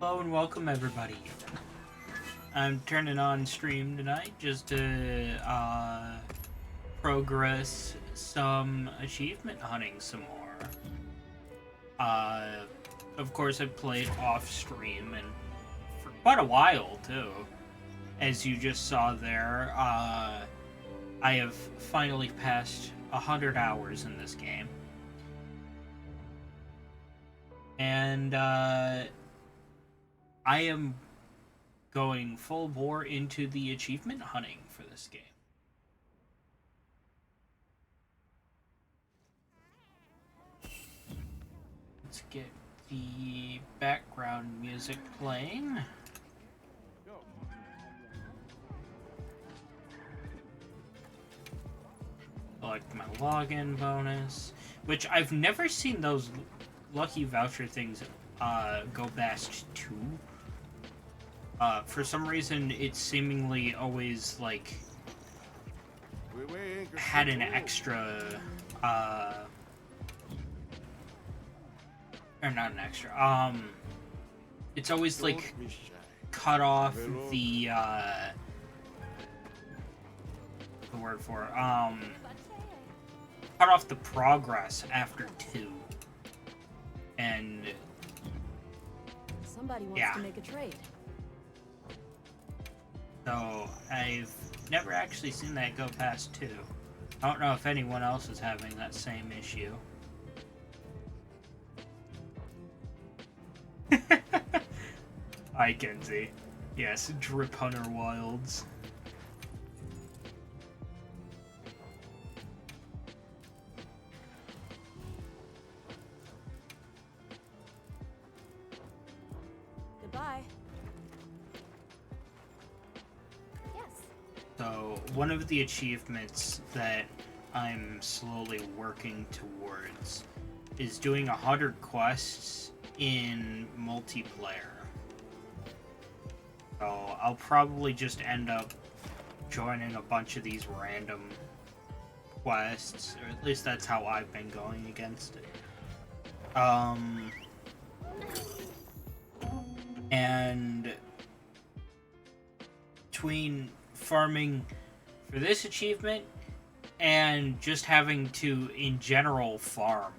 Hello and welcome everybody. I'm turning on stream tonight just to progress some achievement hunting some more. Of course I played off stream and for quite a while too. As you just saw there, I have finally passed 100 hours in this game. And I am going full bore into the achievement hunting for this game. Let's get the background music playing. Select my login bonus, which I've never seen those lucky voucher things go past 2. For some reason, it seemingly always, like, had an extra, or not an extra, it's always, like, cut off the word for it, cut off the progress after 2. And somebody wants to make a trade. So I've never actually seen that go past 2. I don't know if anyone else is having that same issue. Hi, Kenzie. Yes, Drip Hunter Wilds. Goodbye. Yes. So, one of the achievements that I'm slowly working towards is doing 100 quests in multiplayer. So, I'll probably just end up joining a bunch of these random quests, or at least that's how I've been going against it. And between farming for this achievement and just having to, in general, farm,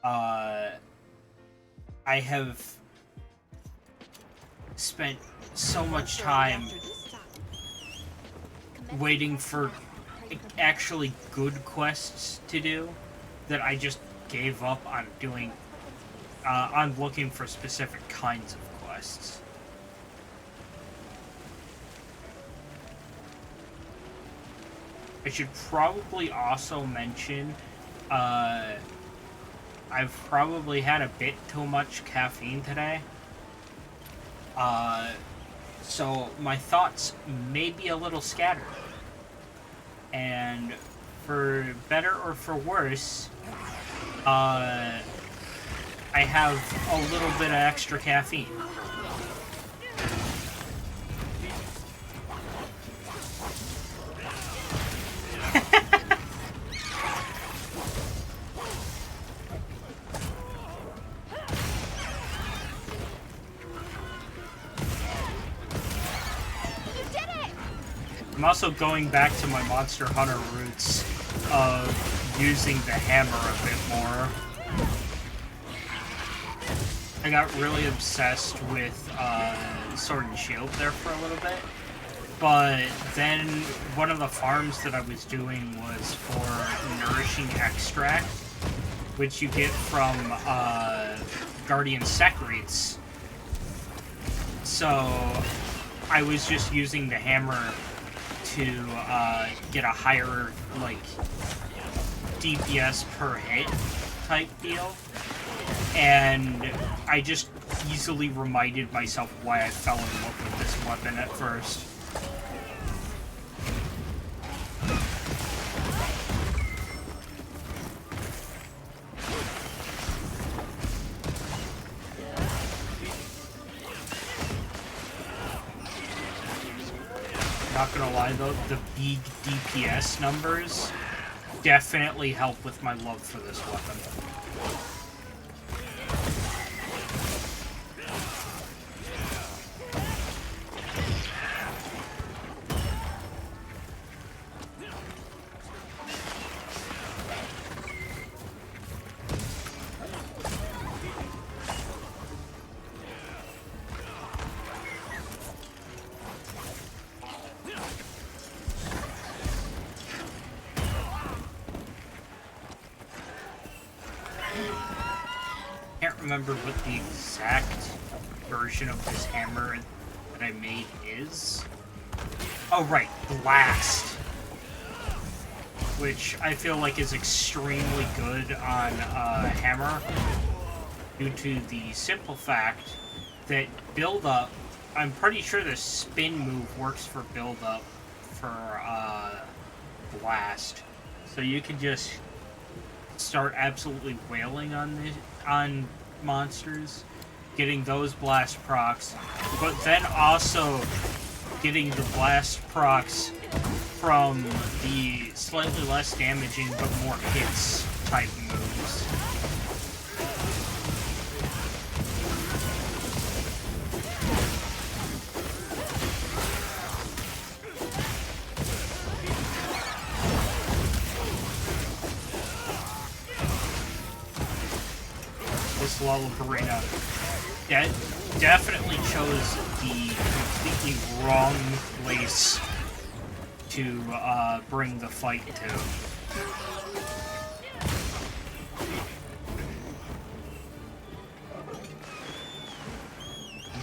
I have spent so much time waiting for actually good quests to do that I just gave up on doing, on looking for specific kinds of quests. I should probably also mention, I've probably had a bit too much caffeine today. So my thoughts may be a little scattered. And for better or for worse, I have a little bit of extra caffeine. I'm also going back to my Monster Hunter roots of using the hammer a bit more. I got really obsessed with Sword and Shield there for a little bit, but then one of the farms that I was doing was for Nourishing Extract, which you get from Guardian Secrets. So I was just using the hammer to get a higher, like, DPS per hit type deal. And I just easily reminded myself why I fell in love with this weapon at first. Not gonna lie though, the big DPS numbers definitely help with my love for this weapon. remember what the exact version of this hammer that I made is. Oh, right, Blast. Which I feel like is extremely good on hammer due to the simple fact that build-up, I'm pretty sure the spin move works for build-up for Blast. So you can just start absolutely wailing on monsters, getting those blast procs, but then also getting the blast procs from the slightly less damaging but more hits type moves. This Lullabarina definitely chose the completely wrong place to bring the fight to.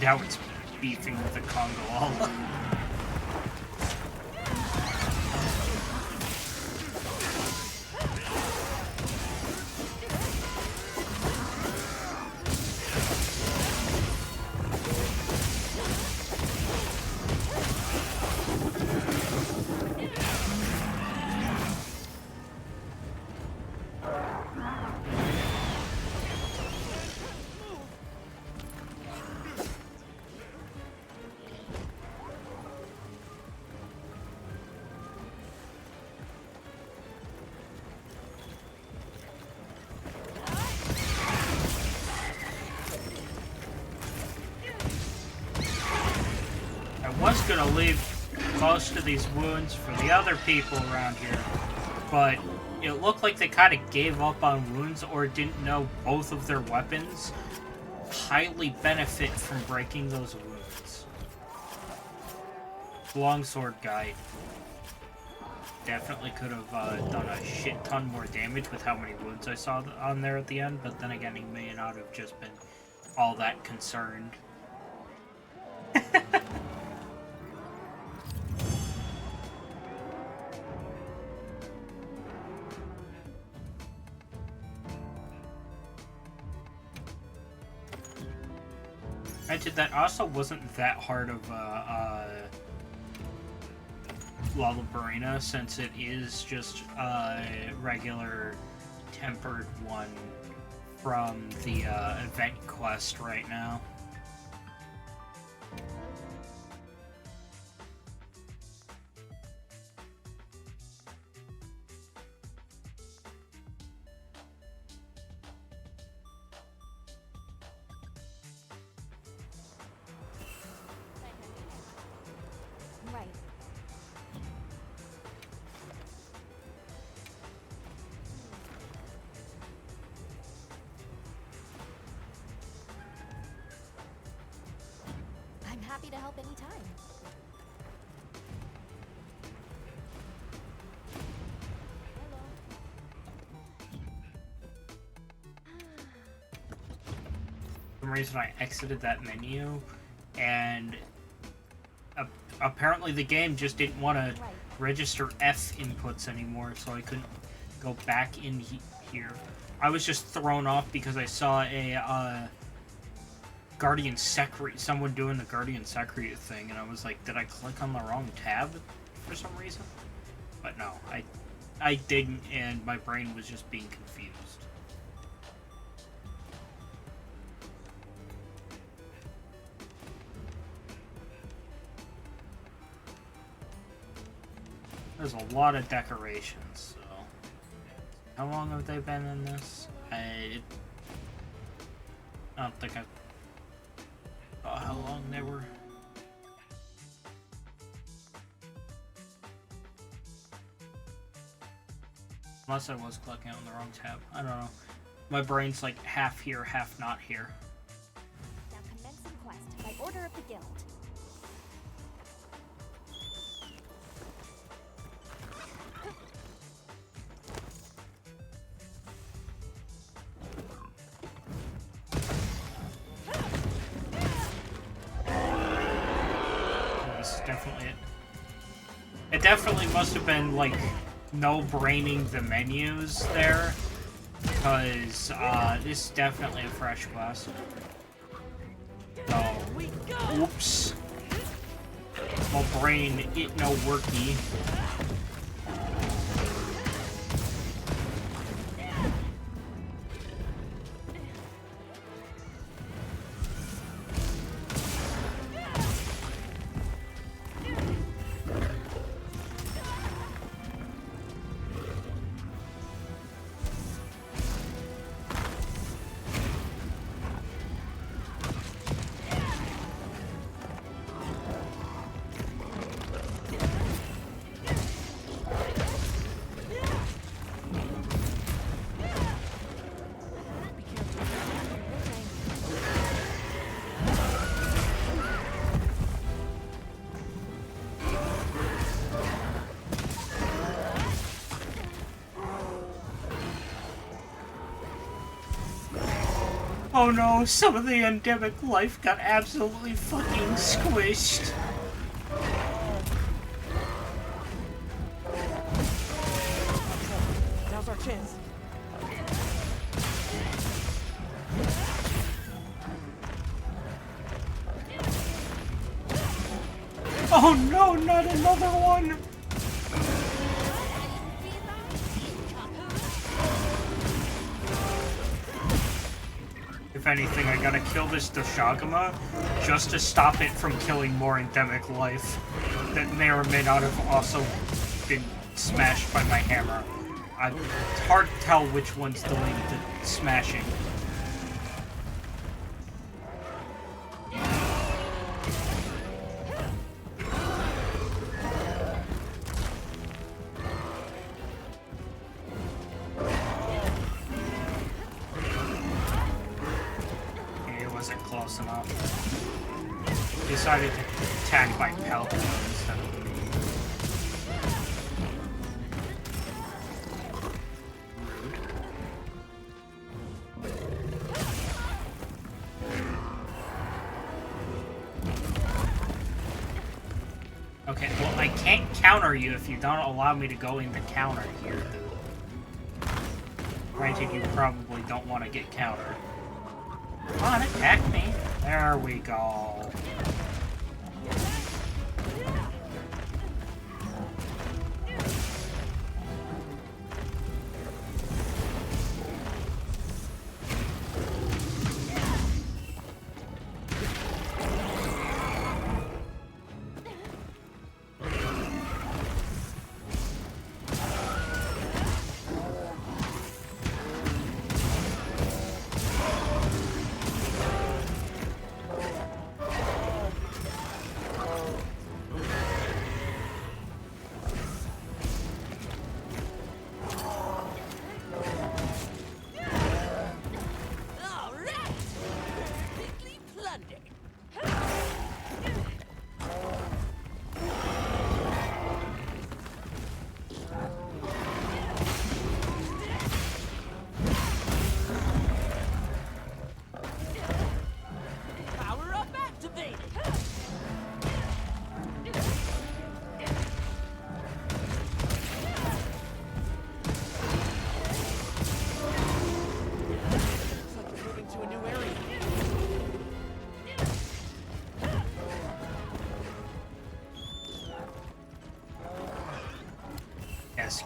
Now it's beefing with the Congo. I was gonna leave most of these wounds for the other people around here, but it looked like they kind of gave up on wounds or didn't know both of their weapons highly benefit from breaking those wounds. Longsword guy definitely could have done a shit ton more damage with how many wounds I saw on there at the end, but then again, he may not have just been all that concerned. Granted, that also wasn't that hard of Lullabarina, since it is just a regular tempered one from the event quest right now. Right. I'm happy to help anytime. Hello. For some reason I exited that menu, and apparently the game just didn't want to register F inputs anymore, so I couldn't go back in here. I was just thrown off because I saw a Guardian Secret, someone doing the Guardian Secret thing, and I was like, did I click on the wrong tab for some reason? But no, I didn't, and my brain was just being confused. There's a lot of decorations, so... How long have they been in this? I don't think I saw how long they were. Unless I was clicking on the wrong tab. I don't know. My brain's like half here, half not here. Now commencing quest by order of the guild. definitely it. It definitely must have been, like, no-braining the menus there, because, this is definitely a fresh quest. So, oops. My brain, it no worky. Oh no, some of the endemic life got absolutely fucking squished. Now's our chance. Oh no, not another one! If anything, I gotta kill this Doshagama just to stop it from killing more endemic life that may or may not have also been smashed by my hammer. It's hard to tell which one's delayed the smashing. Close enough. Decided to attack my pelt instead of me. Okay, well, I can't counter you if you don't allow me to go in the counter here. Granted, you probably don't want to get countered. Come on, attack me. There we go.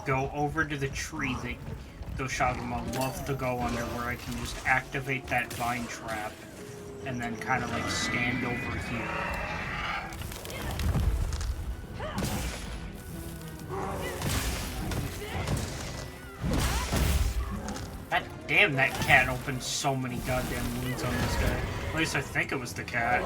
Go over to the tree that Doshagama loves to go under, where I can just activate that vine trap and then kind of like stand over here. God damn, that cat opened so many goddamn wounds on this guy. At least I think it was the cat.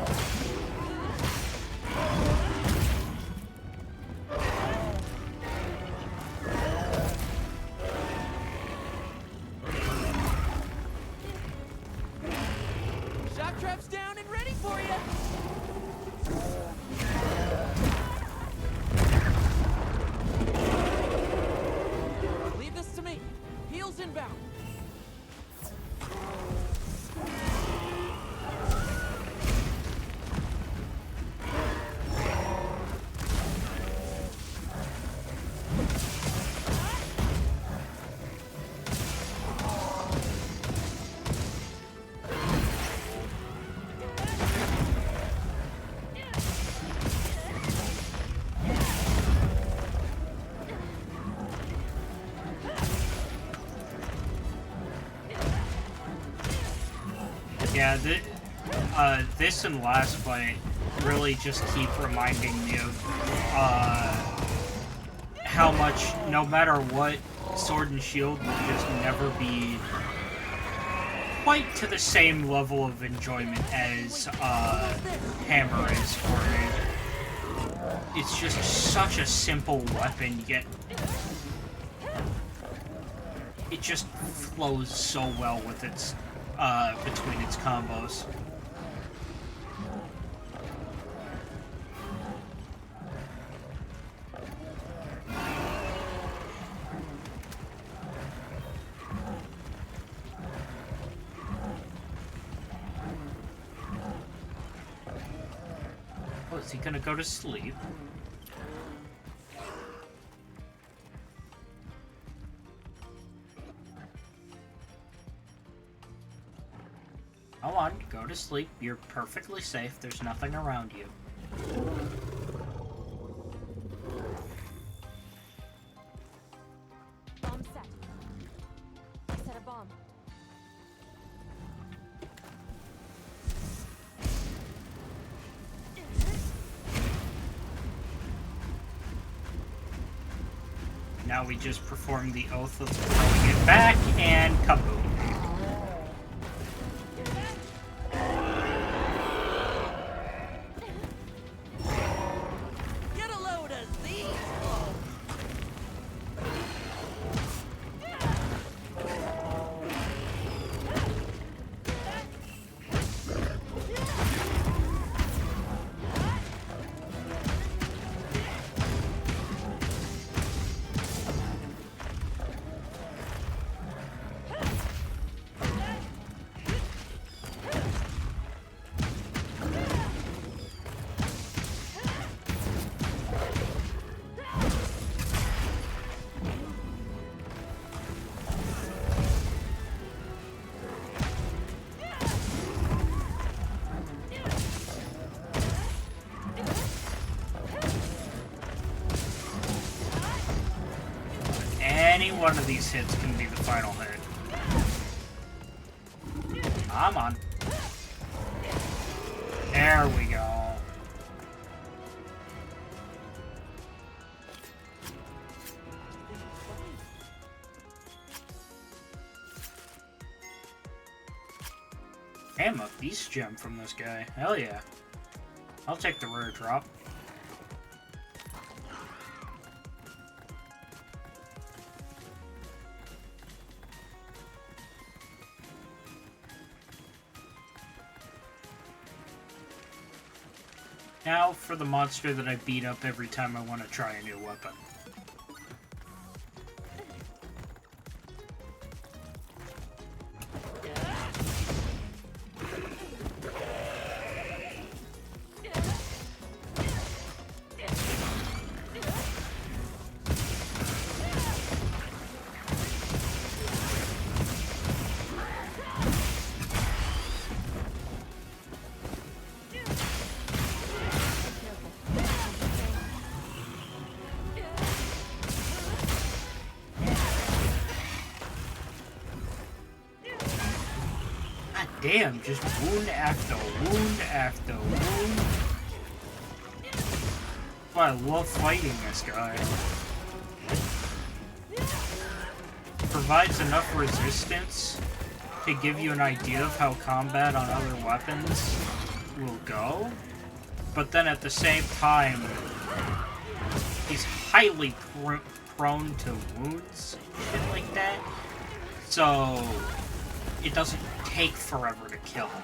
Yeah, this and last fight really just keep reminding me of how much, no matter what, Sword and Shield will just never be quite to the same level of enjoyment as Hammer is for me. It's just such a simple weapon, yet it just flows so well with its between its combos. Oh, is he gonna go to sleep? Go on, go to sleep. You're perfectly safe. There's nothing around you. Bomb set. I set a bomb. Now we just perform the oath of throwing it back, and kaboom. Get a load of these! Any one of these hits can be the final hit. Come on. There we go. Damn, a beast gem from this guy. Hell yeah. I'll take the rare drop. Now for the monster that I beat up every time I want to try a new weapon. Damn, just wound after wound after wound. But I love fighting this guy. Provides enough resistance to give you an idea of how combat on other weapons will go. But then at the same time, he's highly prone to wounds, shit like that. So it doesn't take forever to kill him.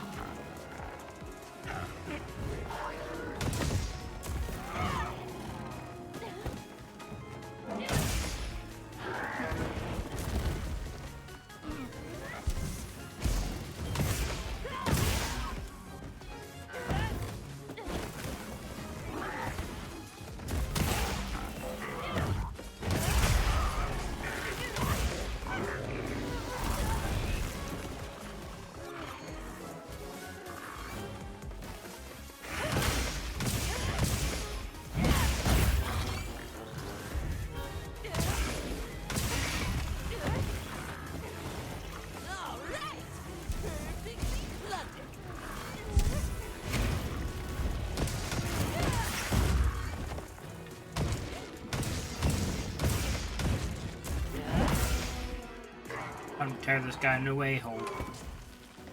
tear this guy into a hole.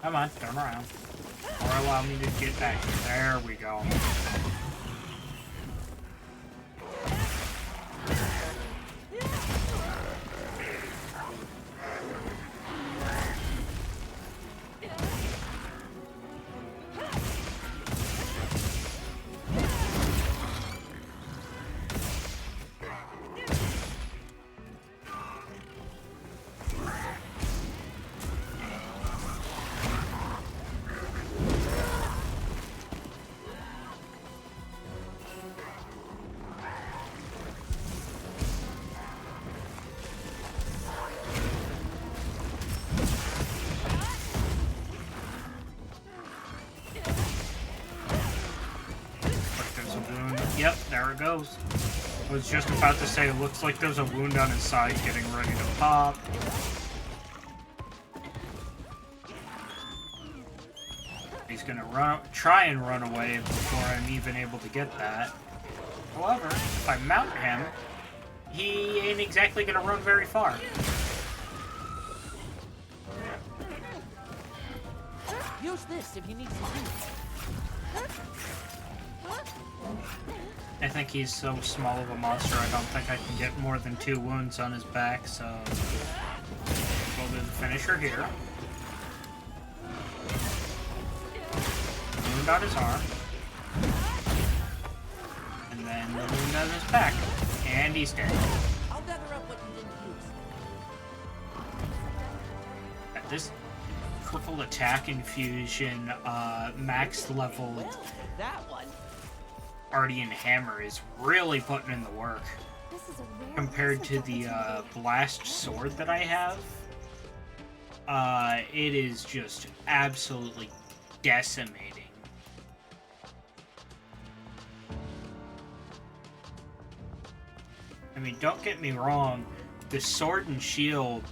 Come on, turn around. Or allow me to get back here. There we go. Yep, there it goes. I was just about to say, it looks like there's a wound on his side getting ready to pop. He's gonna try and run away before I'm even able to get that. However, if I mount him, he ain't exactly gonna run very far. Use this if you need some heat. I think he's so small of a monster, I don't think I can get more than 2 wounds on his back, so we'll do the finisher here. Wound on his arm. And then the wound on his back. And he's dead. I'll gather up what you didn't use. At this purple attack infusion, max level Well, that one. Ardian Hammer is really putting in the work. This is a rare Compared to research the opportunity. blast sword that I have, it is just absolutely decimating. I mean, don't get me wrong, the sword and shield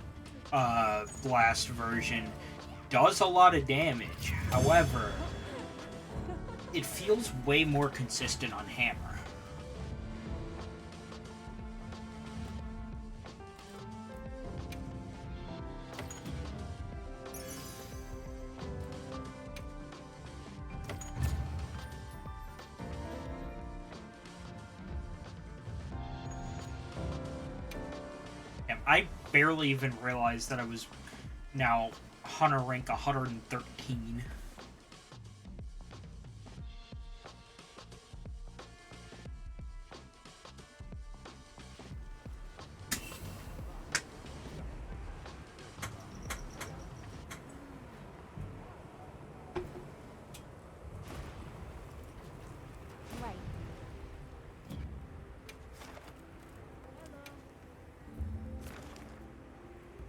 blast version does a lot of damage. However, it feels way more consistent on hammer. I barely even realized that I was now Hunter rank 113. Right.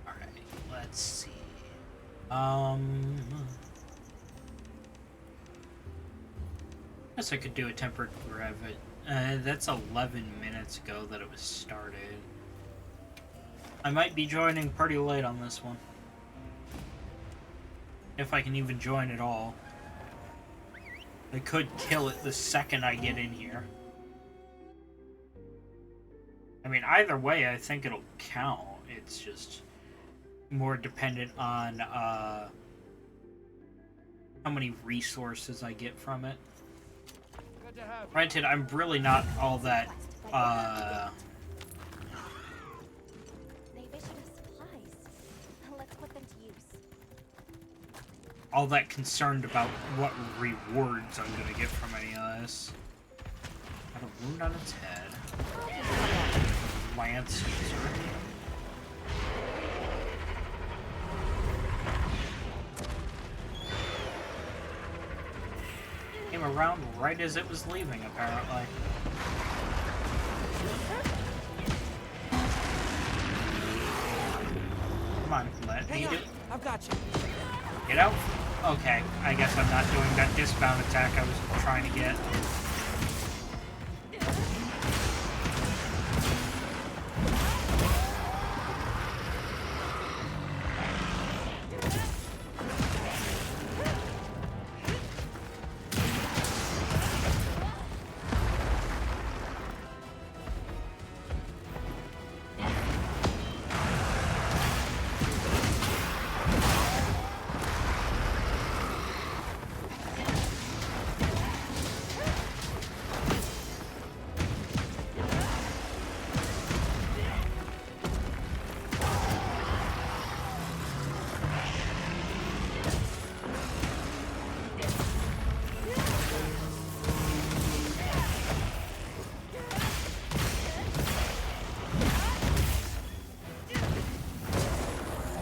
Alright, let's see. Guess I could do a tempered gravity. That's 11 minutes ago that it was started. I might be joining pretty late on this one. If I can even join at all. I could kill it the second I get in here. I mean, either way, I think it'll count. It's just more dependent on how many resources I get from it. Granted, I'm really not all that, They've issued us supplies. Let's put them to use. all that concerned about what rewards I'm gonna get from any of this. Got a wound on its head. Lance user. Came around right as it was leaving, apparently. Come on, let me Hang do on, I've got you. Get out. Okay, I guess I'm not doing that dismount attack I was trying to get.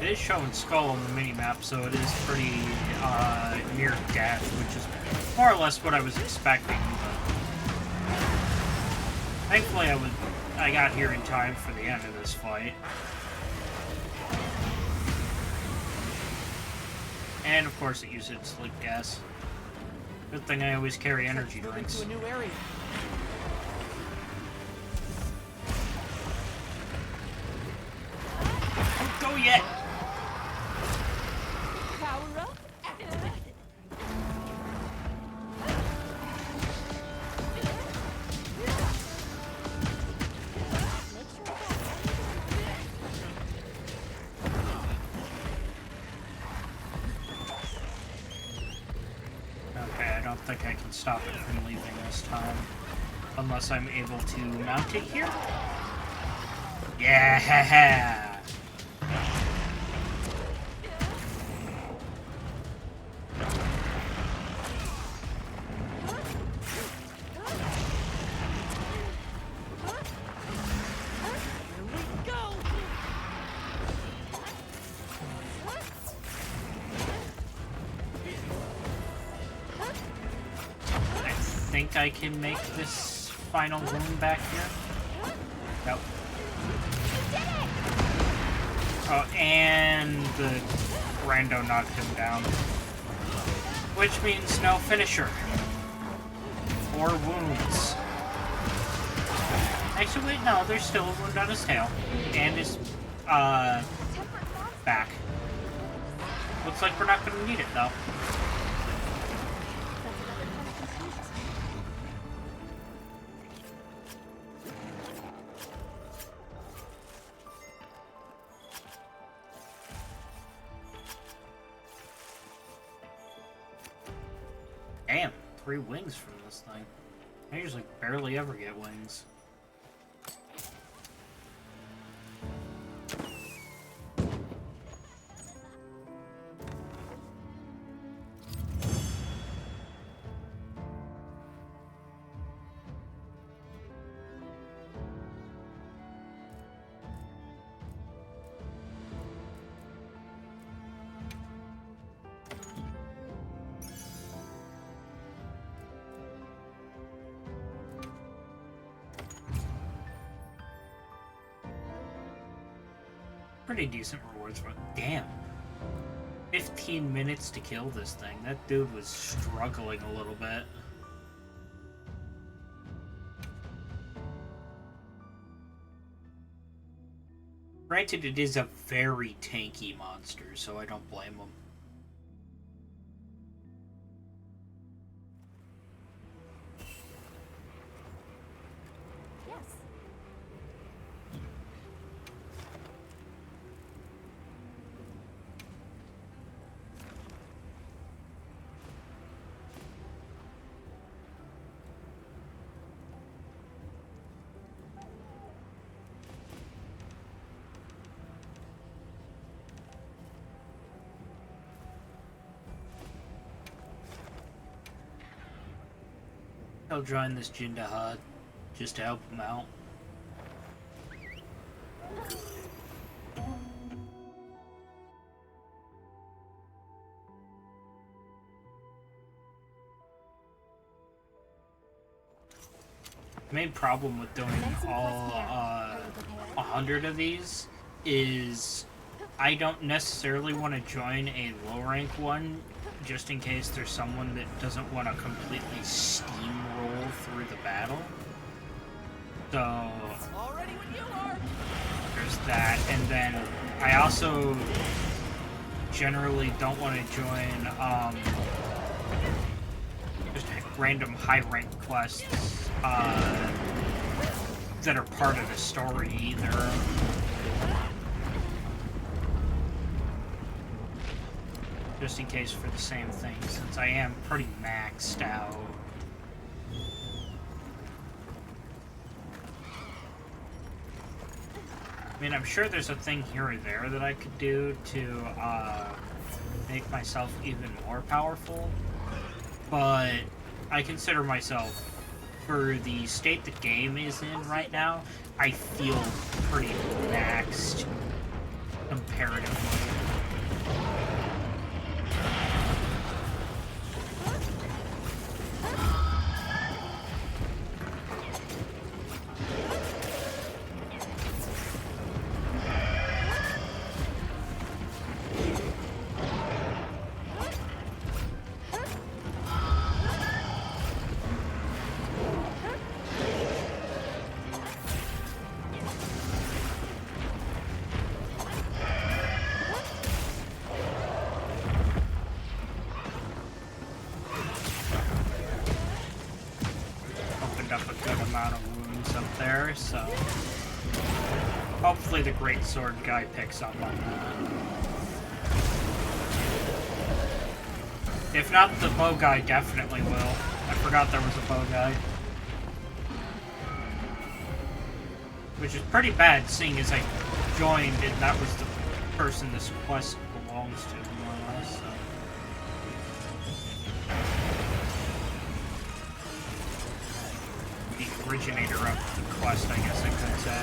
is showing Skull on the mini-map, so it is pretty near death, which is more or less what I was expecting. But thankfully, I got here in time for the end of this fight. And of course, it used its sleep gas. Good thing I always carry energy drinks. To a new area. Don't go yet! Power up. Activated. Make sure Okay, I don't think I can stop it from leaving this time. Unless I'm able to mount it here? Yeah! Here we go. I think I can make this final wound back here. Nope. Oh, and the rando knocked him down. Which means no finisher. 4 wounds. Actually, wait, no, there's still a wound on his tail. And his, back. Looks like we're not gonna need it, though. Damn, 3 wings from this thing. I usually barely ever get wings. Pretty decent rewards for it. Damn. 15 minutes to kill this thing. That dude was struggling a little bit. Granted, it is a very tanky monster, so I don't blame him. yes. I'll join this Jindahad just to help him out. Main problem with doing all 100 of these is I don't necessarily want to join a low rank one just in case there's someone that doesn't want to completely steamroll through the battle. So Already when you are. there's that, and then I also generally don't want to join just random high rank quests that are part of the story either. Just in case for the same thing, since I am pretty maxed out. I mean, I'm sure there's a thing here or there that I could do to make myself even more powerful, but I consider myself, for the state the game is in right now, I feel pretty maxed comparatively. So hopefully the greatsword guy picks up on that. If not, the bow guy definitely will. I forgot there was a bow guy. Which is pretty bad, seeing as I joined and that was the person this quest belongs to, more or less. So. The originator of the quest, I guess I could say.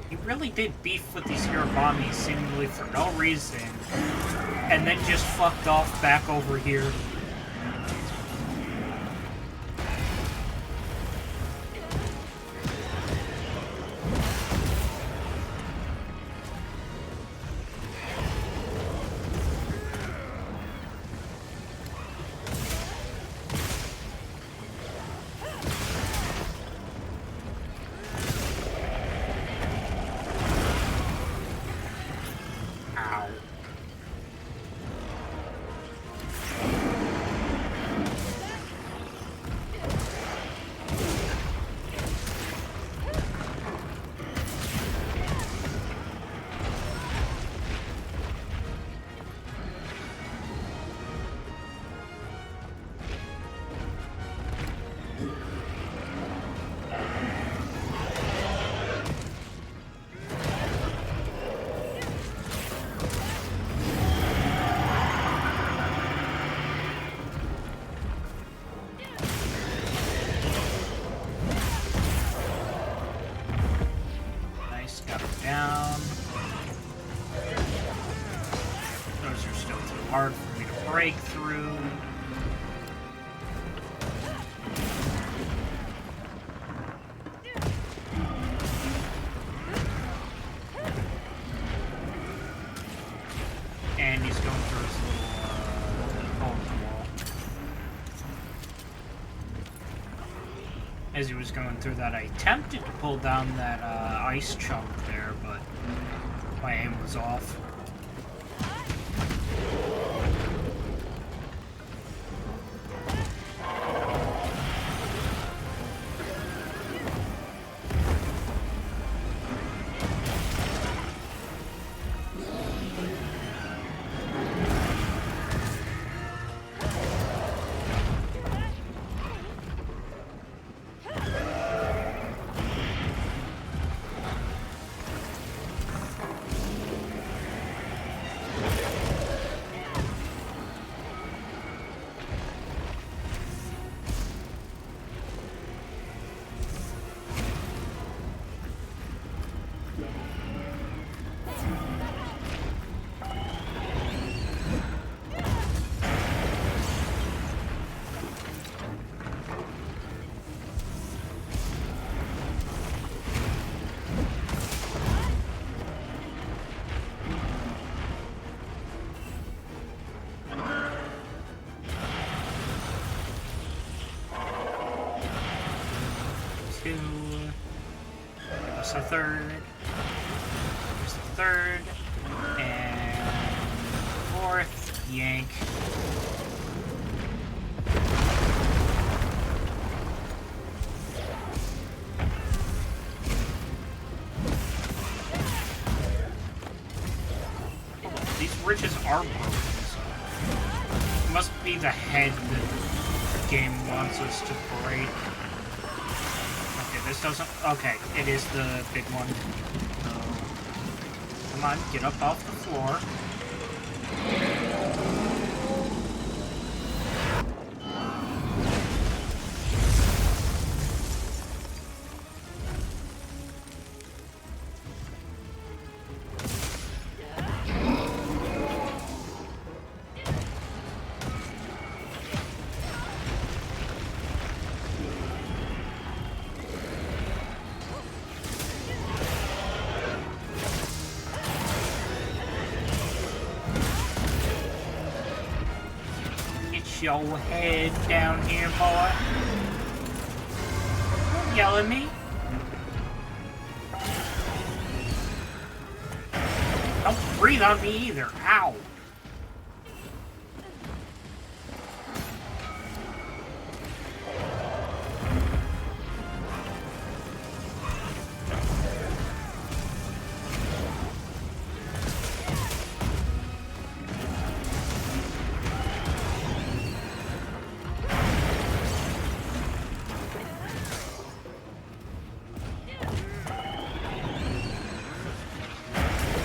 He really did beef with these Hirabamis seemingly for no reason, and then just fucked off back over here. Hard for me to break through. And he's going through his little hole in the wall. As he was going through that, I attempted to pull down that ice chunk there, but my aim was off. There's a third, there's the third, and fourth, yank. Oh, these ridges are broken, so it must be the head that the game wants us to break. This doesn't... Okay, it is the big one. Come on, get up off the floor. Get your head down here, boy. Don't yell at me. Don't breathe on me either. Ow.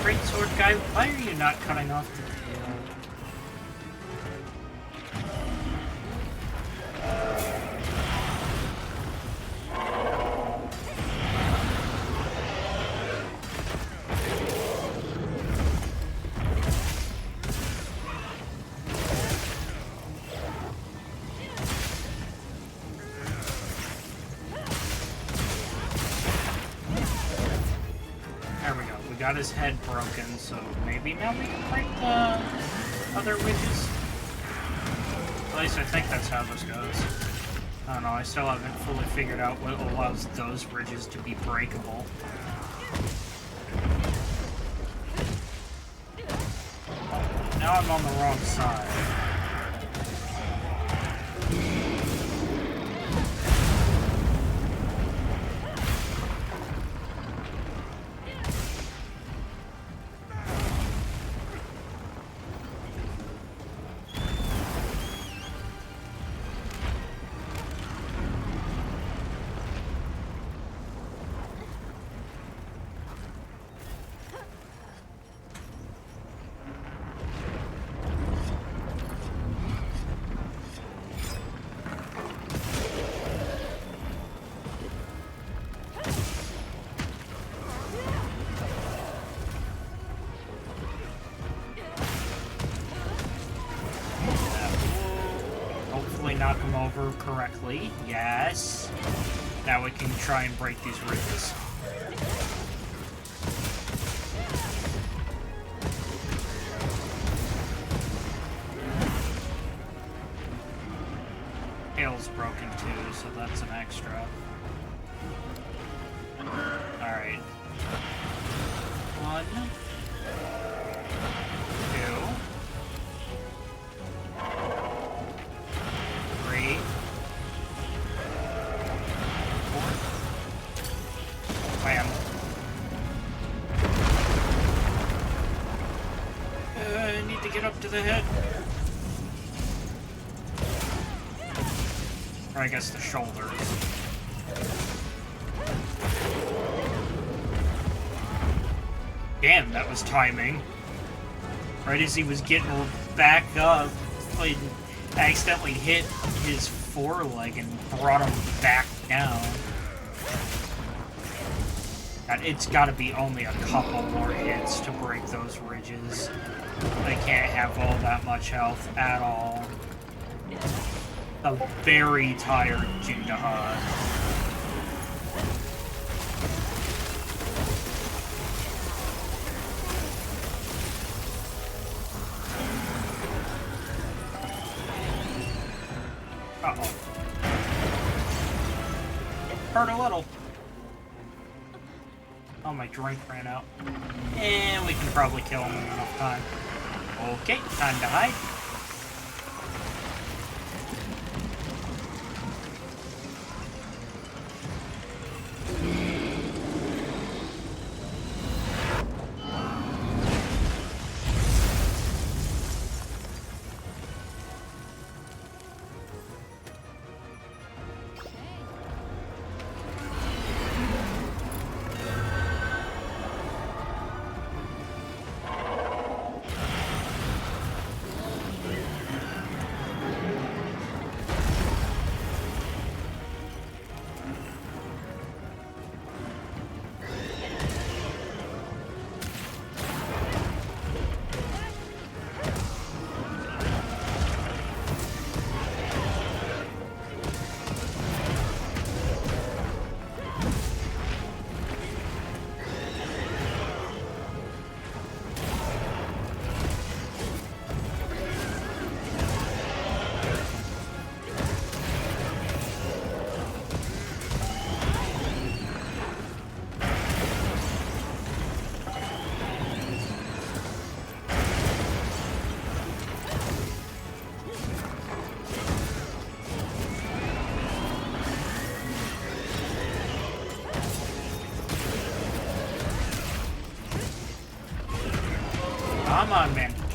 Greatsword guy, why are you not cutting off the tail? Got his head broken, so maybe now we can break the other witches. At least I think that's how this goes. I don't know, I still haven't fully figured out what allows those bridges to be breakable. Oh, now I'm on the wrong side. Knock him over correctly. Yes. Now we can try and break these ridges. Tail's broken too, so that's an extra. Alright. 1, 2. 3, 4. Bam. I need to get up to the head. Or I guess the shoulders. Damn, that was timing. Right as he was getting back up, I accidentally hit his foreleg and brought him back down. And it's gotta be only a couple more hits to break those ridges. They can't have all that much health at all. A very tired Jindaha. Uh-oh. Hurt a little. Oh, my drink ran out. And we can probably kill him in enough time. Okay, time to hide.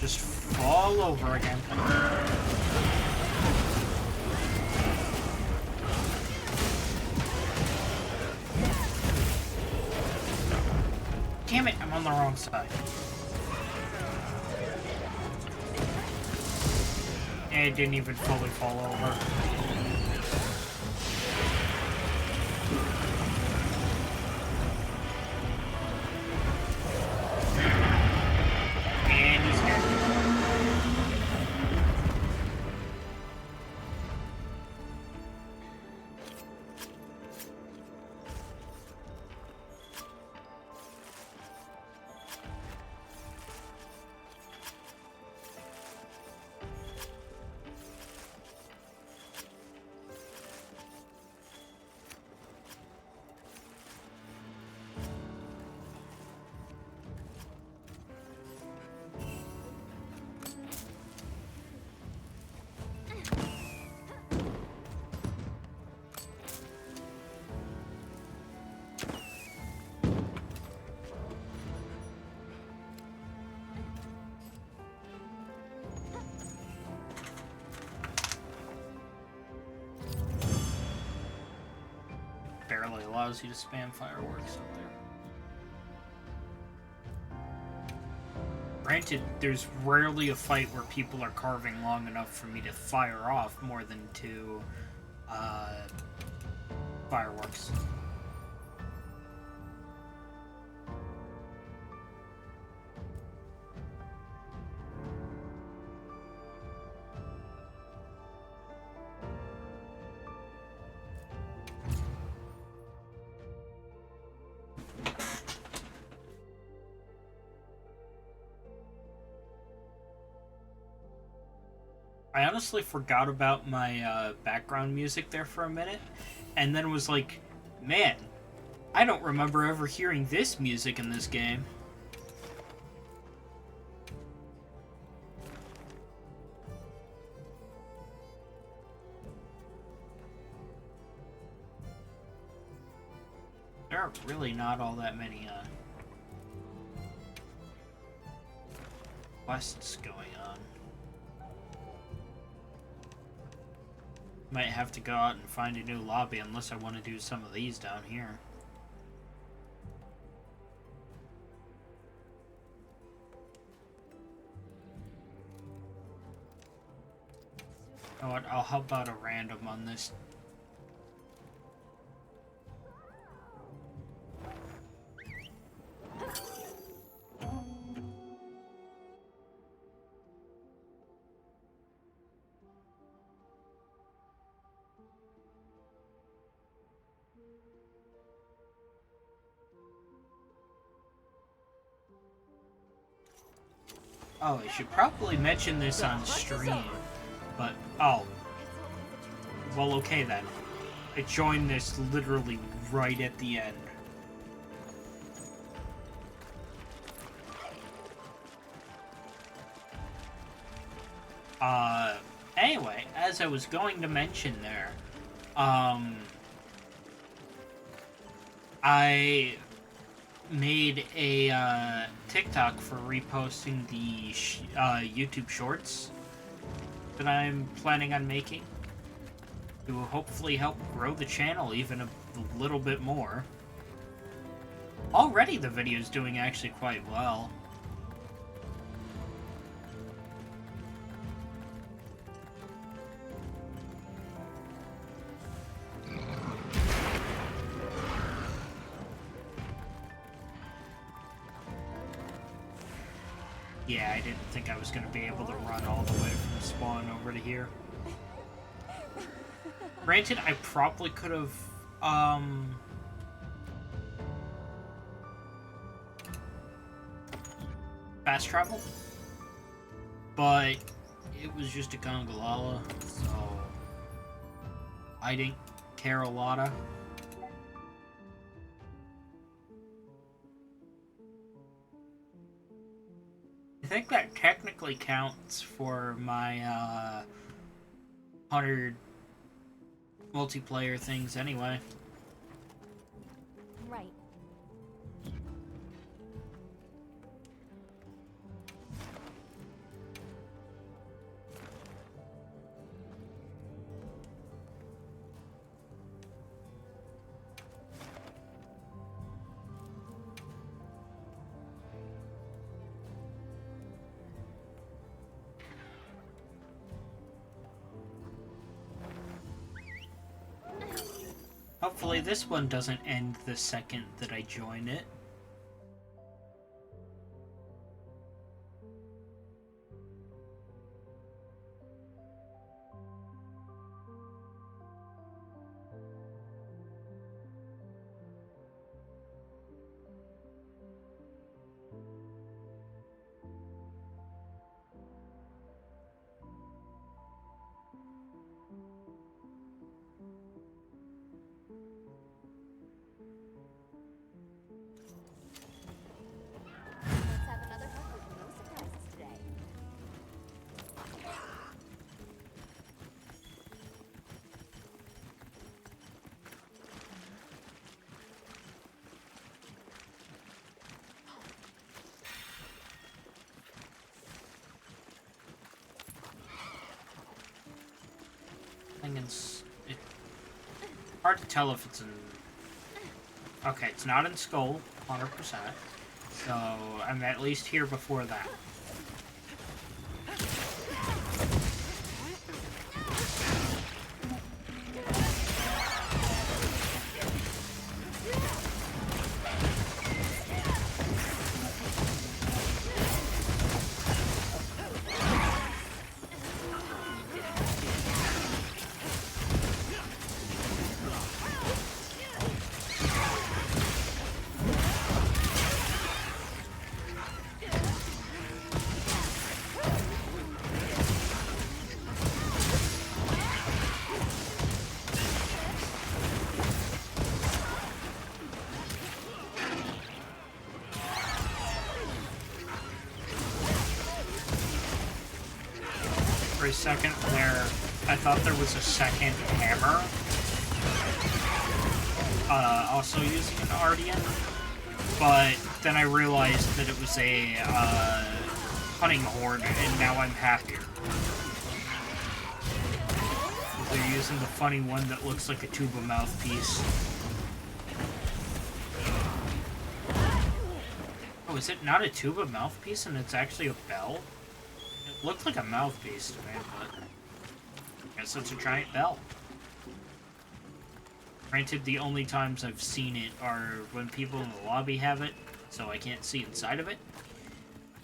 Just fall over again. Damn it, I'm on the wrong side. And it didn't even fully fall over. And he's dead. Barely allows you to spam fireworks up there. Granted, there's rarely a fight where people are carving long enough for me to fire off more than 2 fireworks. I honestly forgot about my background music there for a minute, and then was like, man, I don't remember ever hearing this music in this game. There are really not all that many quests going on. Might have to go out and find a new lobby unless I want to do some of these down here. You know what, I'll help out a random on this. Oh, I should probably mention this on stream, but, oh. Well, okay then. I joined this literally right at the end. Anyway, as I was going to mention there, I made a TikTok for reposting the YouTube Shorts that I'm planning on making to hopefully help grow the channel even a little bit more. Already the video's doing actually quite well. Yeah, I didn't think I was going to be able to run all the way from spawn over to here. Granted, I probably could have, fast travel, but it was just a Congalala, so I didn't care a lot. I think that technically counts for my 100 multiplayer things anyway. Right. Hopefully this one doesn't end the second that I join it. Let's have another hunt with no surprises today. It's hard to tell if it's in. Okay, it's not in Skull, 100%. So I'm at least here before that. For a second there, I thought there was a second hammer. Also using an Ardian. But then I realized that it was a hunting horn, and now I'm happier. They're using the funny one that looks like a tuba mouthpiece. Oh, is it not a tuba mouthpiece and it's actually a bell? It looked like a mouthpiece to me, but I guess it's a giant bell. Granted, the only times I've seen it are when people in the lobby have it, so I can't see inside of it,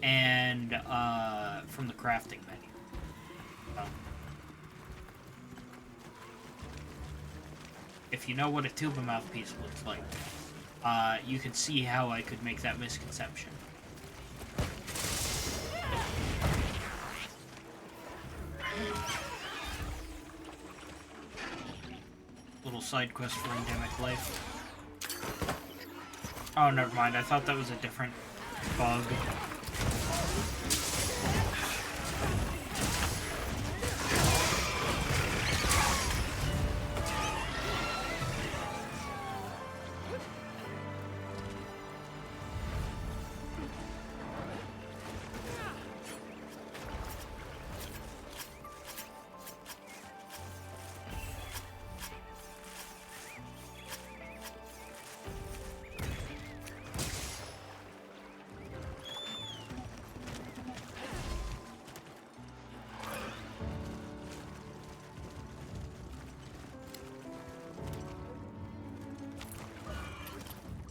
and from the crafting menu. So, if you know what a tuba mouthpiece looks like, you can see how I could make that misconception. Little side quest for Endemic Life. Oh, never mind. I thought that was a different bug.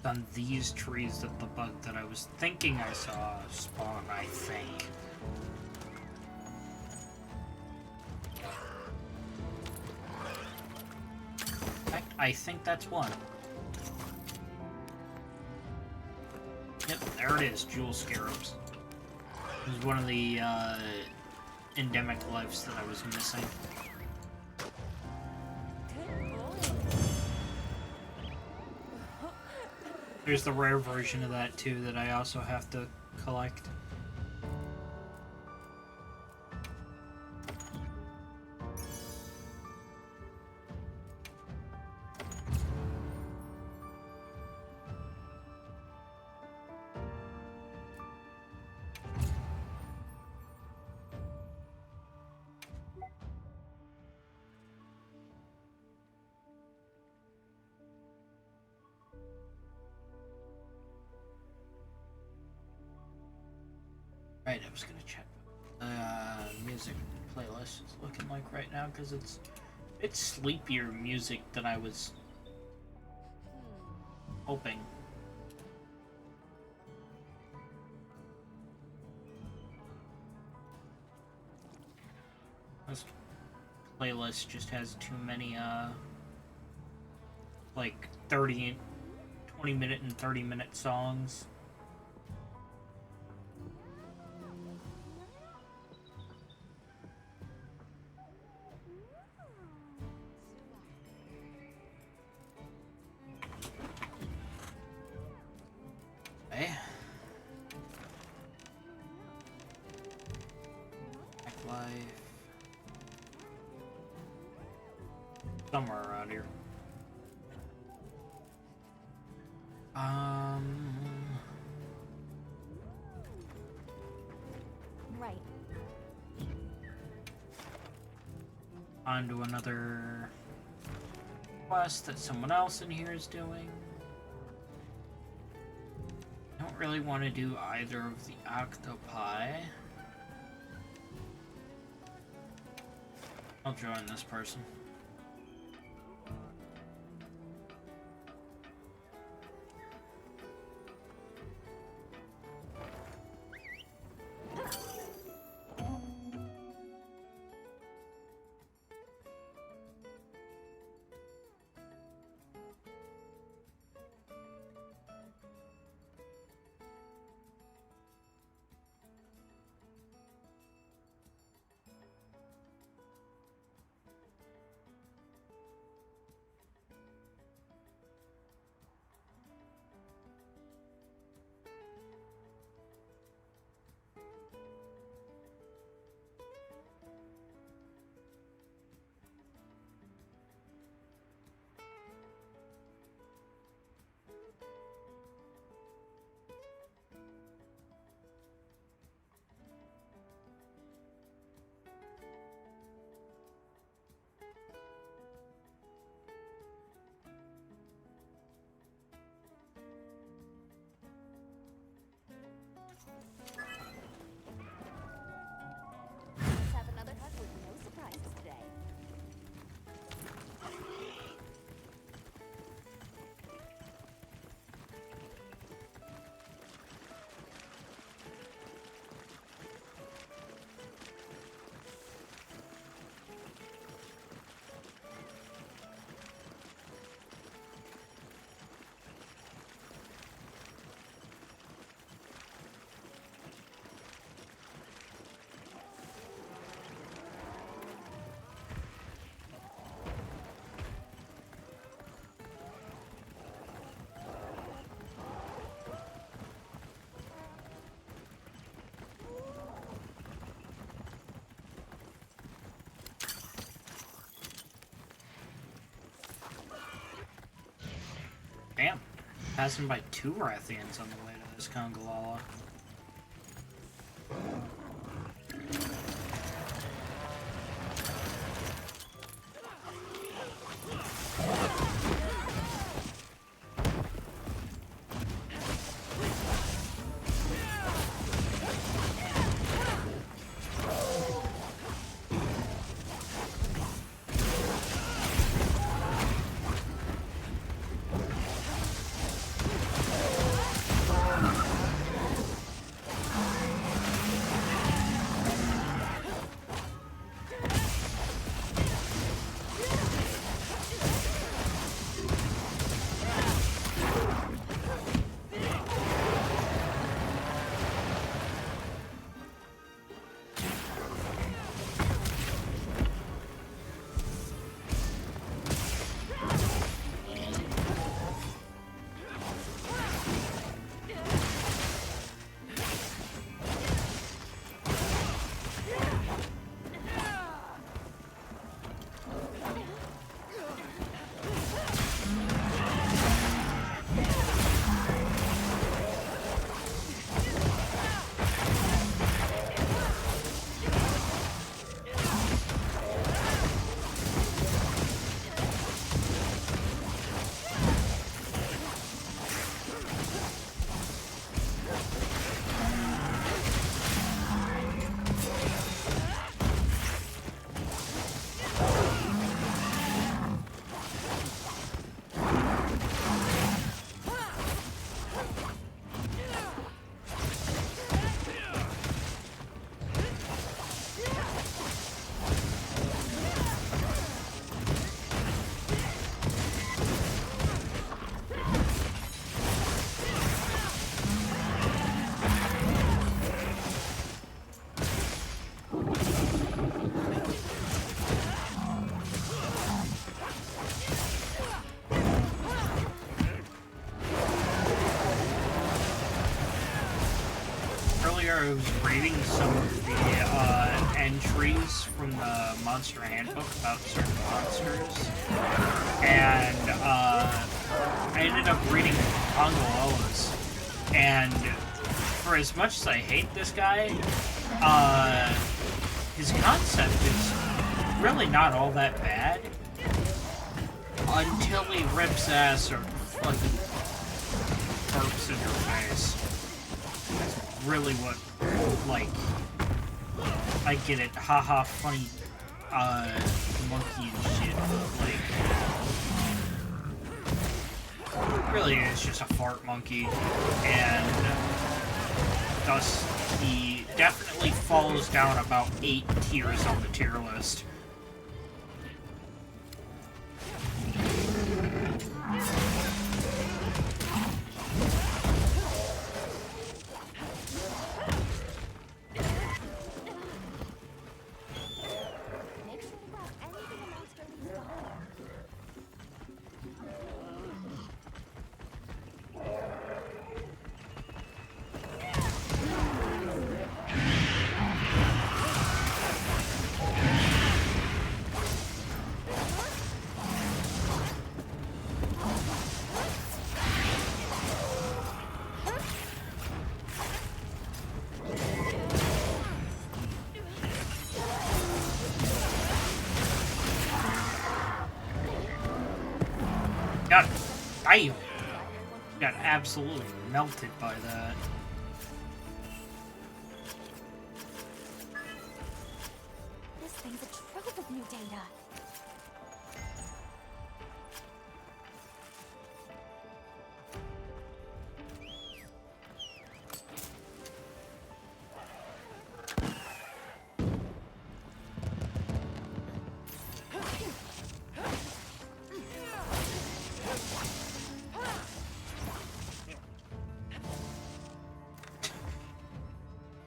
On these trees that the bug that I was thinking I saw spawn, I think. In fact, I think that's one. Yep, there it is, Jewel Scarabs. It was one of the endemic lives that I was missing. There's the rare version of that too that I also have to collect. Right, I was gonna check music playlist is looking like right now because it's sleepier music than I was Hoping. This playlist just has too many, like 20-minute and 30-minute songs. Okay. Life. Somewhere around here. Right. On to another quest that someone else in here is doing. I don't really want to do either of the octopi. I'll join this person. Let's have another hut with no surprises today. Damn. Passing by 2 Rathians on the way to this Congalala. Earlier, I was reading some of the entries from the Monster Handbook about certain monsters, and I ended up reading Congolas, and for as much as I hate this guy, his concept is really not all that bad until he rips ass or fucking burps in your face. That's really what, like, I get it, haha, funny, monkey and shit, like, really is just a fart monkey, and thus he definitely falls down about 8 tiers on the tier list. Make sure to grab anything a monster leaves behind. Got absolutely melted by that. This thing's a trove of new data.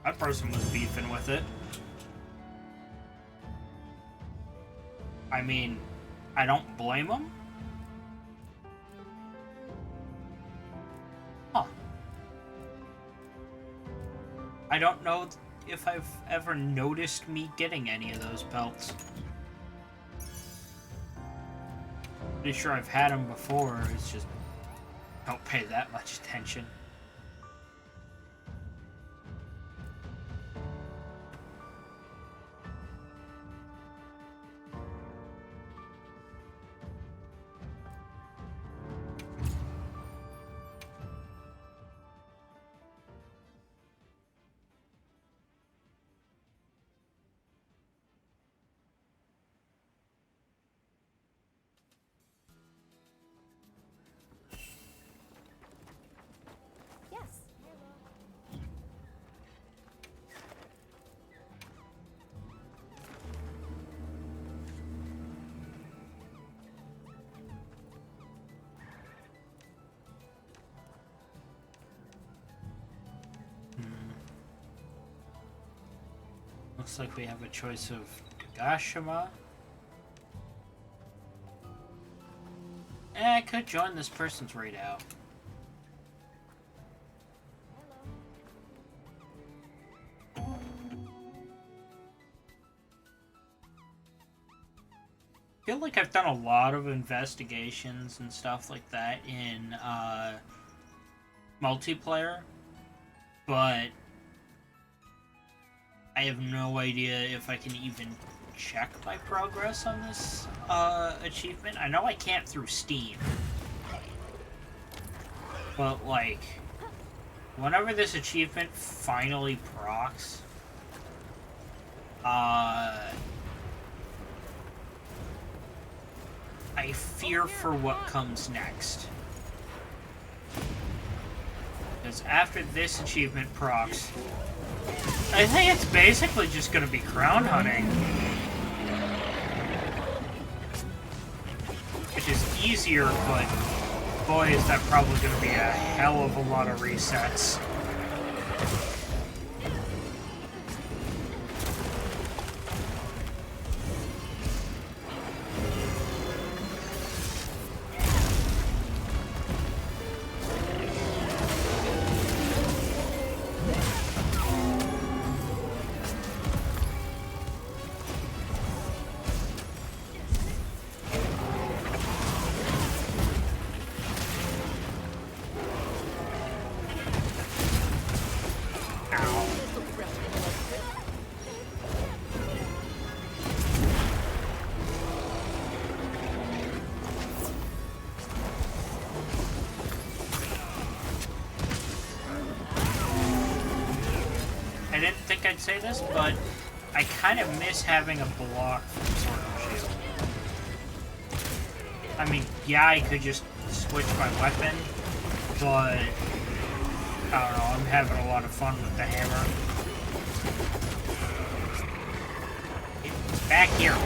That person was beefing with it. I mean, I don't blame him. Huh. I don't know if I've ever noticed me getting any of those belts. Pretty sure I've had them before, it's just don't pay that much attention. Yes. Looks like we have a choice of Kagashima. I could join this person's raid out. I feel like I've done a lot of investigations and stuff like that in multiplayer, but I have no idea if I can even check my progress on this achievement. I know I can't through Steam, but like, whenever this achievement finally procs, I fear for what comes next. Because after this achievement procs, I think it's basically just going to be crown hunting. Which is easier, but boy is that probably going to be a hell of a lot of resets. say this, but I kind of miss having a block from Sword and Shield. I mean, yeah, I could just switch my weapon, but I don't know, I'm having a lot of fun with the hammer. It's back here.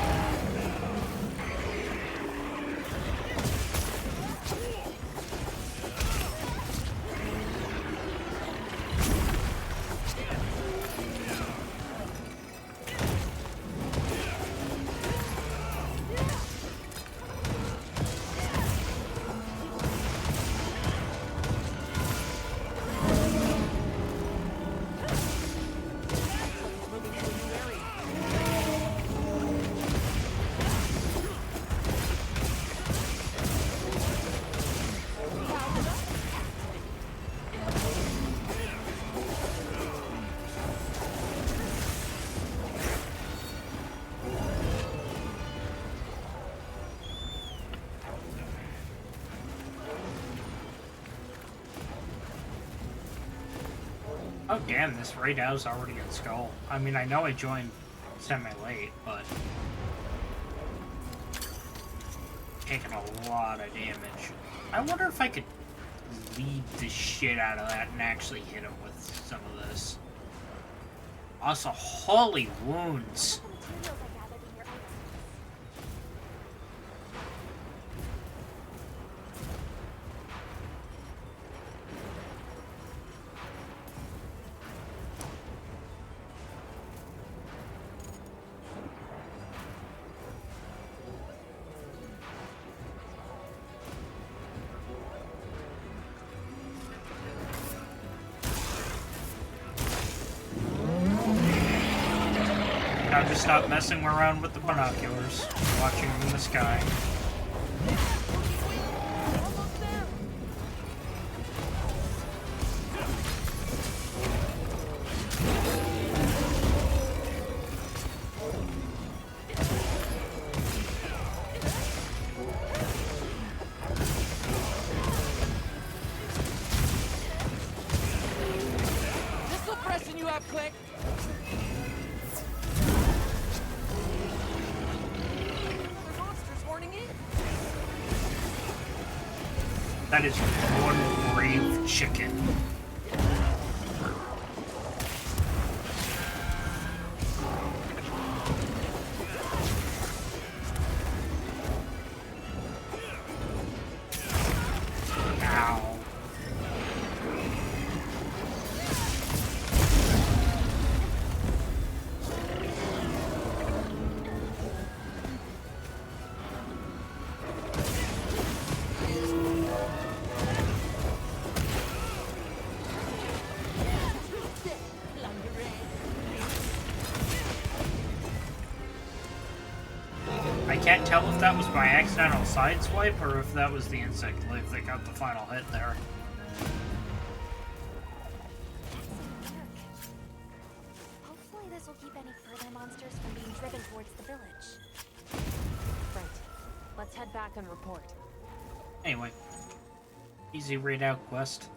Oh damn, this raid house already at Skull. I mean, I know I joined semi-late, but... taking a lot of damage. I wonder if I could lead the shit out of that and actually hit him with some of this. Also, holy wounds! All the materials I gathered in your item. Time to stop messing around with the binoculars, watching in the sky. This'll freshen you up quick. There's monsters horning in. That is one brave chicken. Ow. I can't tell if that was my accidental sideswipe or if that was the insect life that got the final hit there. Hopefully this will keep any further monsters from being driven towards the village. Right. Let's head back and report. Anyway, easy raid out quest.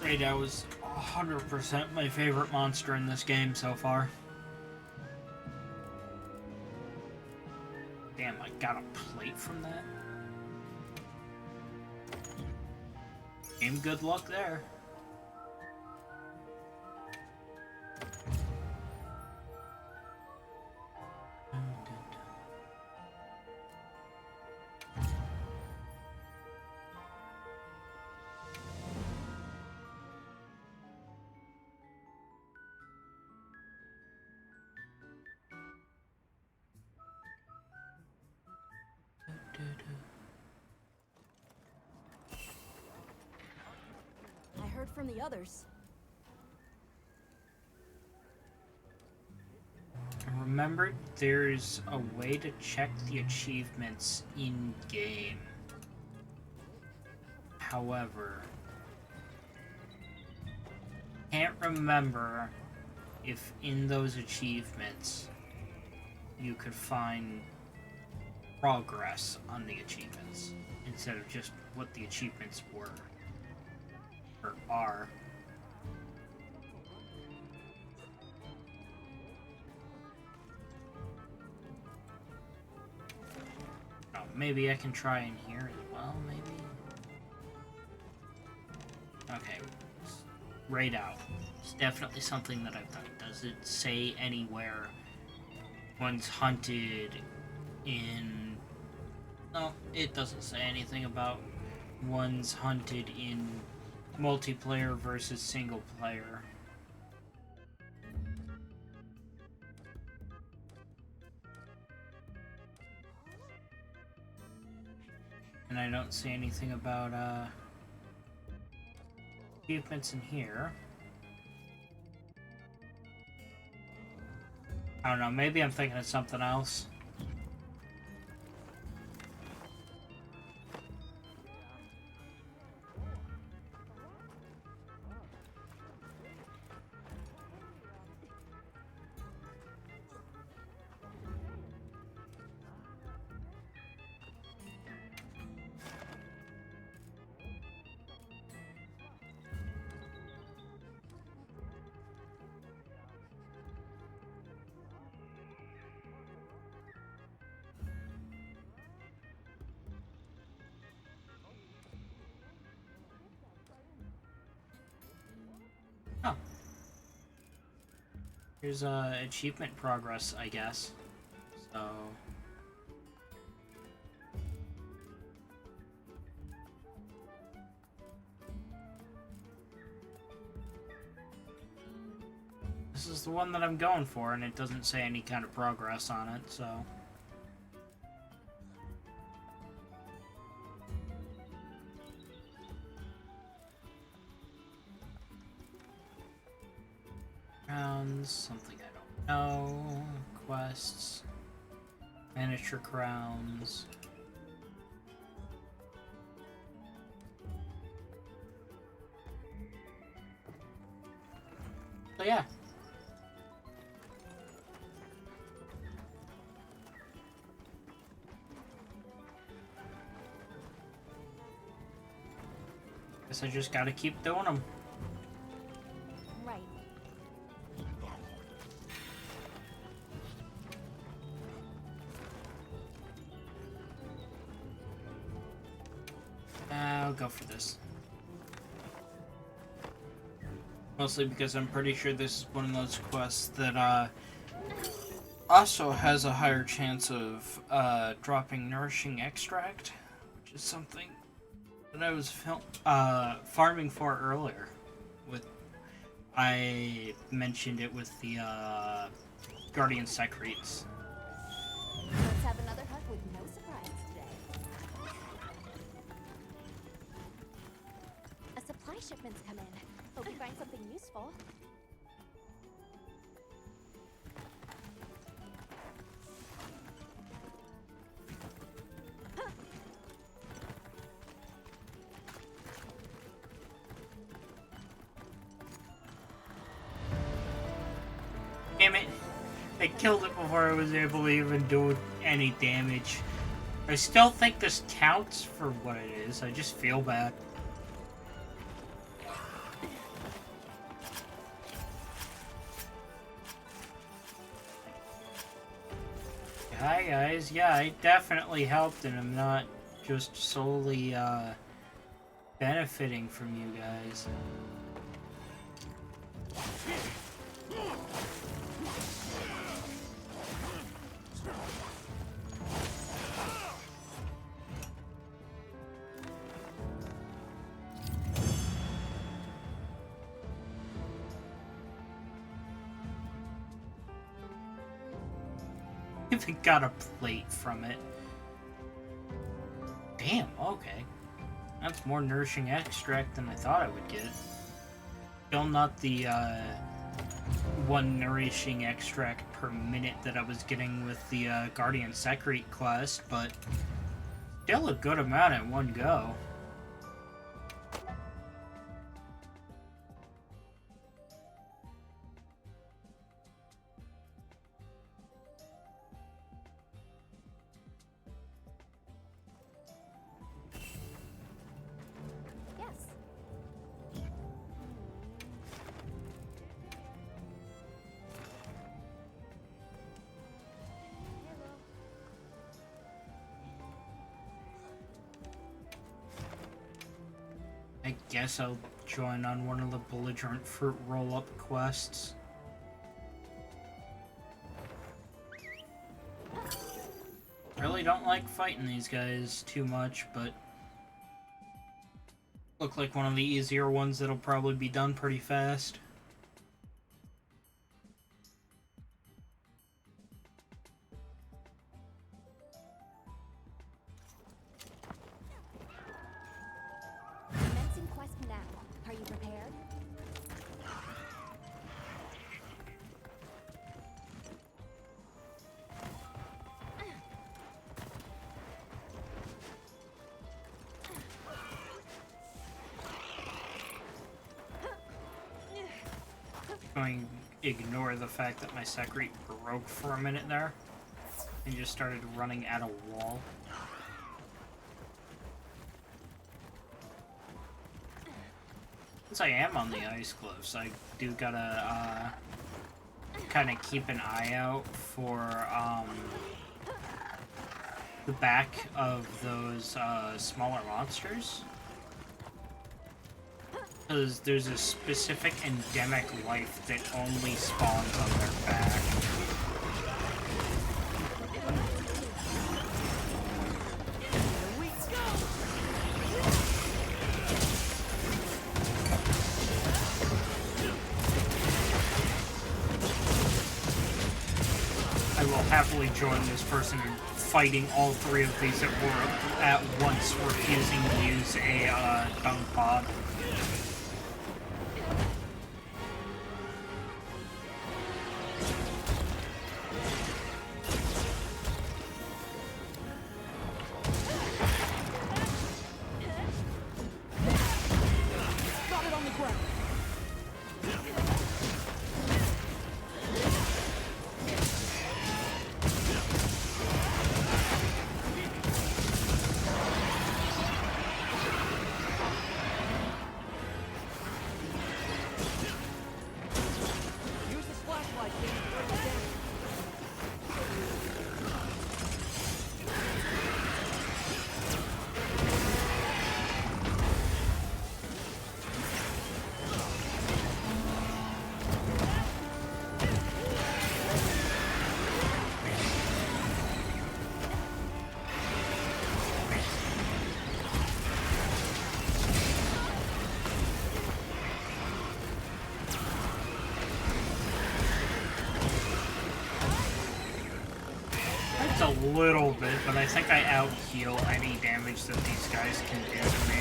Raid out was 100% my favorite monster in this game so far. Damn, I got a plate from that. Game good luck there. I heard from the others. Remember, there's a way to check the achievements in-game. However, can't remember if in those achievements you could find progress on the achievements instead of just what the achievements were. Or R. Oh, maybe I can try in here as well, maybe? Okay. Raid out. It's definitely something that I've done. Does it say anywhere one's hunted in... No, it doesn't say anything about one's hunted in multiplayer versus single player. And I don't see anything about achievements in here. I don't know, maybe I'm thinking of something else. Oh. Here's achievement progress, I guess. So... This is the one that I'm going for, and it doesn't say any kind of progress on it, so... Crowns, something I don't know, quests, miniature crowns. So yeah. Guess I just gotta keep doing them. Right. I'll go for this. Mostly because I'm pretty sure this is one of those quests that also has a higher chance of dropping nourishing extract, which is something that I was farming for earlier. I mentioned it with the Guardian Secrets. Let's have another hug with no surprise today. A supply shipment's come in. Hope you find something useful. Damn it! I killed it before I was able to even do any damage. I still think this counts for what it is. I just feel bad. Hi guys, yeah, I definitely helped, and I'm not just solely benefiting from you guys. Even got a plate from it. Damn, okay. That's more nourishing extract than I thought I would get. Still not the one nourishing extract per minute that I was getting with the Guardian Secret quest, but still a good amount at one go. Yes. I guess I'll join on one of the belligerent fruit roll-up quests. Really don't like fighting these guys too much, but look like one of the easier ones that'll probably be done pretty fast. Commencing quest now. Are you prepared? Going to ignore the fact that my secret broke for a minute there and just started running at a wall. Since I am on the ice cliffs, I do gotta kind of keep an eye out for the back of those smaller monsters. Because there's a specific endemic life that only spawns on their back. I will happily join this person in fighting all three of these at once, refusing to use a dung pod. A little bit, but I think I out-heal any damage that these guys can do to me.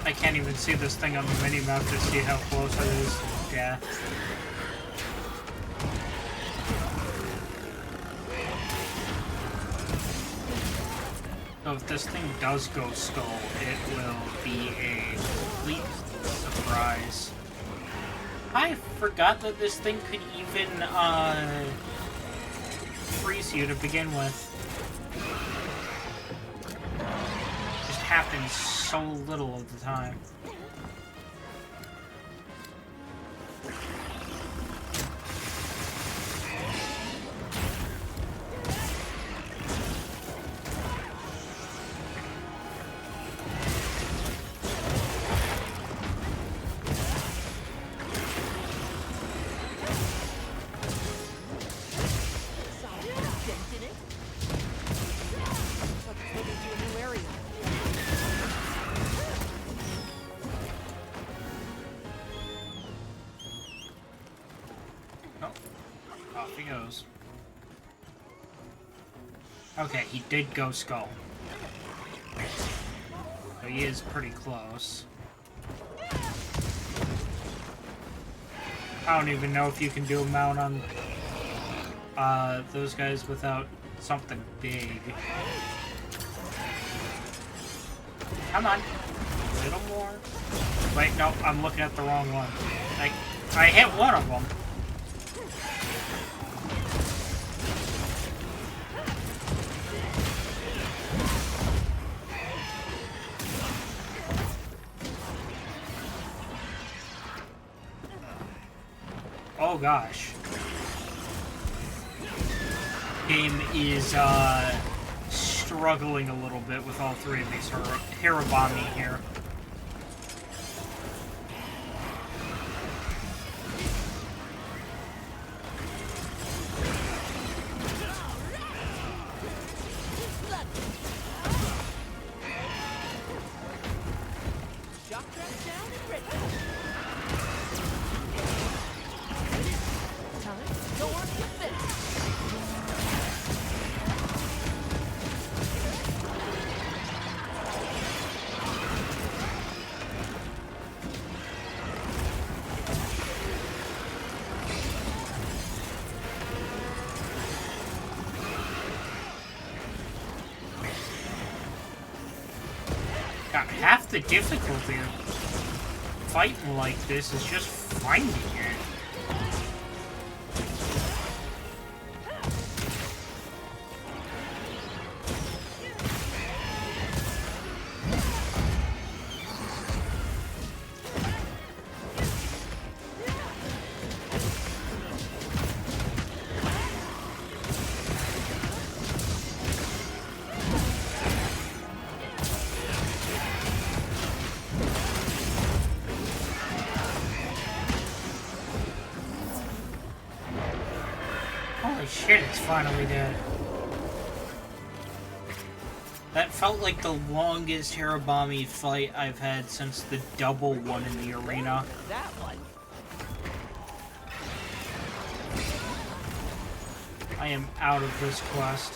I can't even see this thing on the mini-map to see how close it is. Yeah. So if this thing does go skull, it will be a complete surprise. I forgot that this thing could even, freeze you to begin with. It just happens so little of the time. Off he goes. Okay, he did go skull. So he is pretty close. I don't even know if you can do a mount on those guys without something big. Come on. A little more. Wait, no, I'm looking at the wrong one. I hit one of them. Oh gosh. Game is struggling a little bit with all three of these Hirabami here. Shock trap down and ready. Time to go on the offensive. Got half the difficulty of fighting like this is just finding it. Holy shit, it's finally dead. That felt like the longest Hirabami fight I've had since the double one in the arena. That one. I am out of this quest.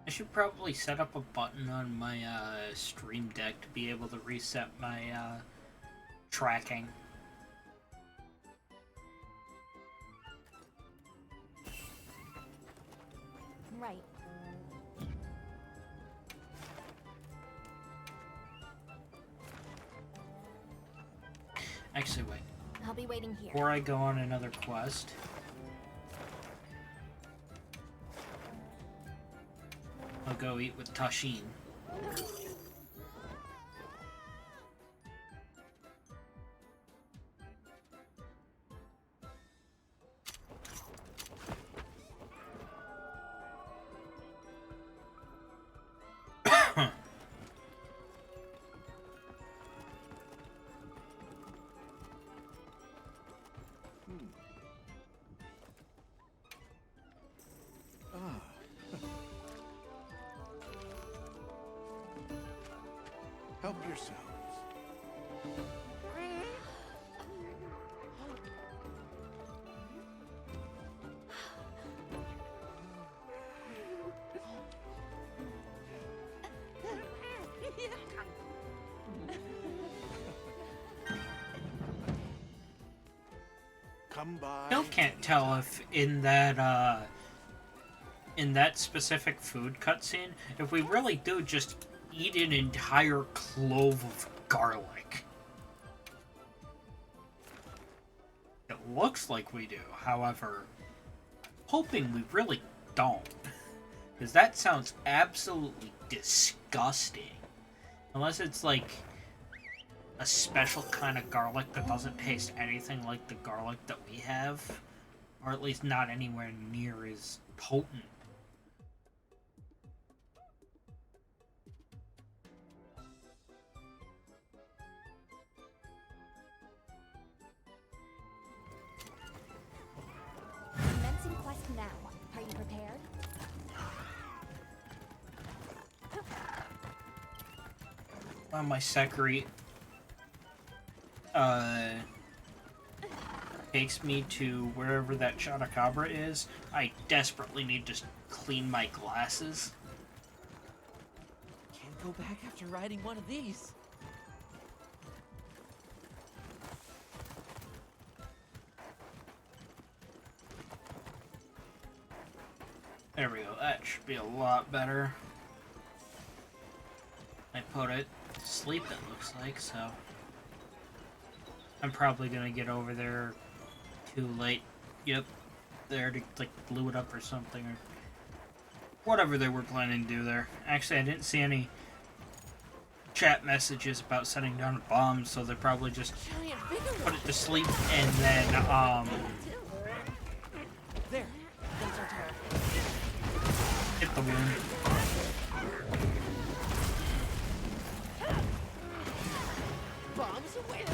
I should probably set up a button on my Stream Deck to be able to reset my tracking. Right. Actually, wait. I'll be waiting here. Before I go on another quest, I'll go eat with Tashin. Help yourselves. Come by. Still can't tell if in that specific food cutscene, if we really do just eat an entire clove of garlic. It looks like we do, however, hoping we really don't. Because that sounds absolutely disgusting. Unless it's like a special kind of garlic that doesn't taste anything like the garlic that we have. Or at least not anywhere near as potent. Commencing quest now. Are you prepared? My Sekiri takes me to wherever that Chotacabra is. I desperately need to clean my glasses. Can't go back after riding one of these. There we go. That should be a lot better. I put it to sleep, it looks like, so I'm probably gonna get over there too late. Yep, there to like blew it up or something, or whatever they were planning to do there. Actually, I didn't see any chat messages about setting down a bomb, so they probably just Giant bigger put it to sleep and then There. That's our tower. hit the wound. Bombs away.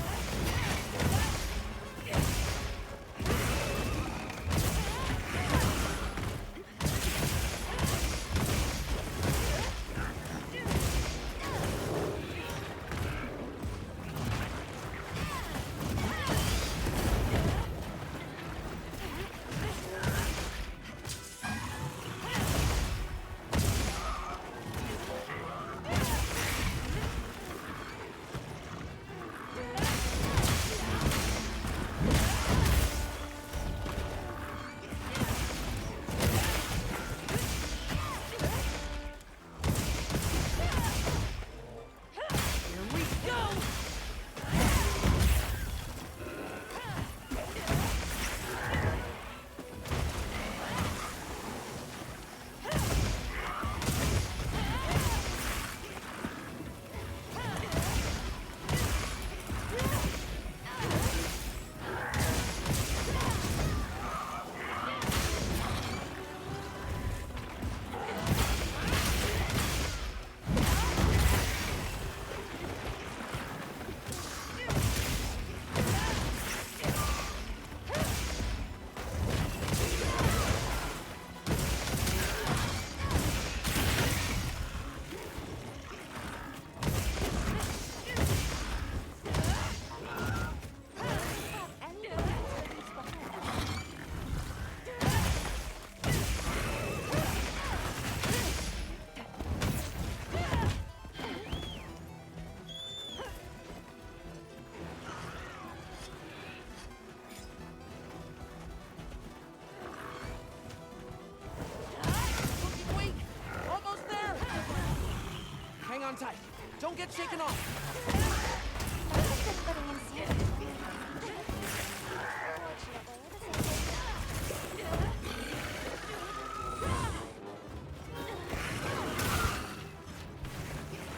on tight. Don't get shaken off.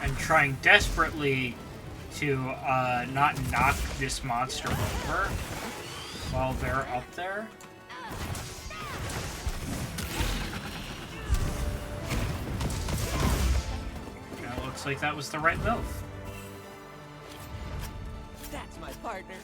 I'm trying desperately to not knock this monster over while they're up there. It looks like that was the right move. That's my partner.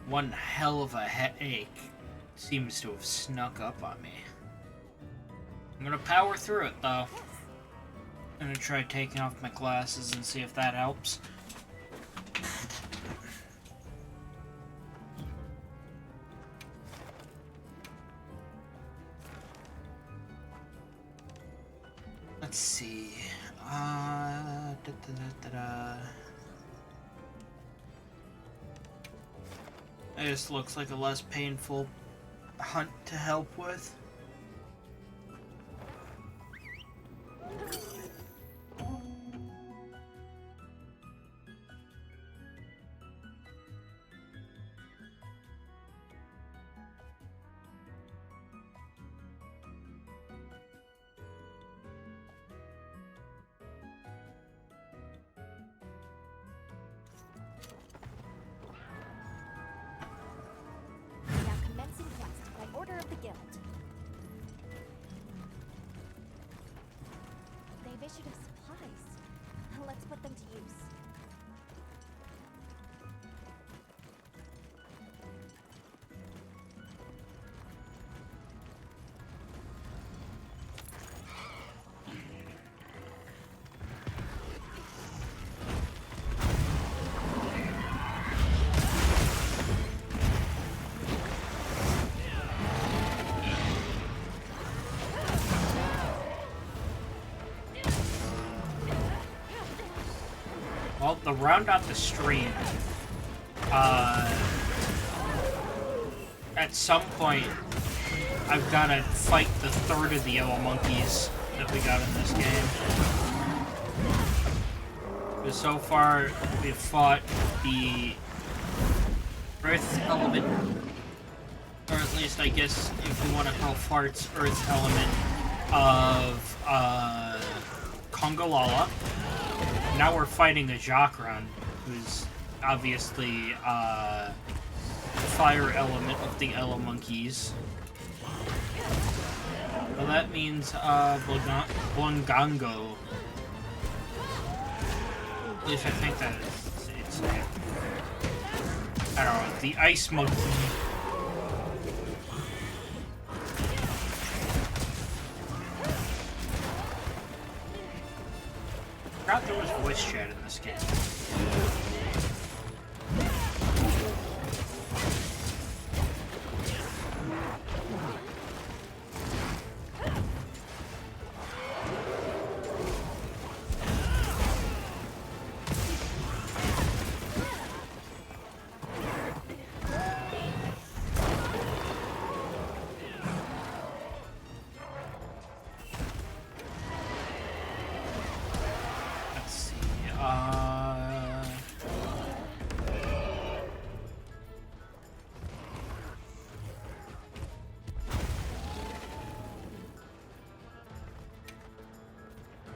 One hell of a headache seems to have snuck up on me. I'm gonna power through it, though. I'm gonna try taking off my glasses and see if that helps. Let's see. This looks like a less painful hunt to help with. Now commencing quest by order of the guild. They've issued us supplies. Let's put them to use. Well, to round out the stream, at some point, I've got to fight the third of the yellow monkeys that we got in this game. But so far, we've fought the Earth element, or at least I guess if you want to call farts Earth element of Kongolala. Now we're fighting a Jacqueline, who's obviously fire element of the yellow monkeys. Well, that means Blungango. At least I think that it's I don't know, the ice monkey. I forgot there was voice chat in this game.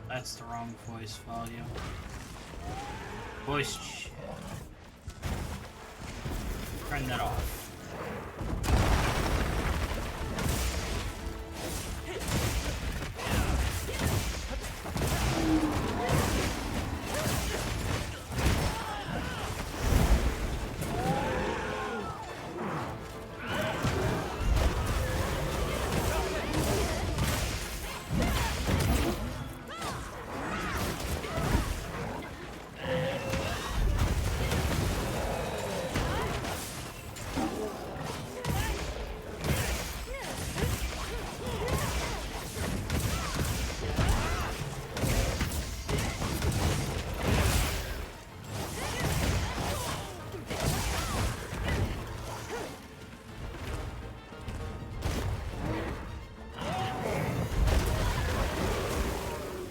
That's the wrong voice volume. Voice chat. Turn that off.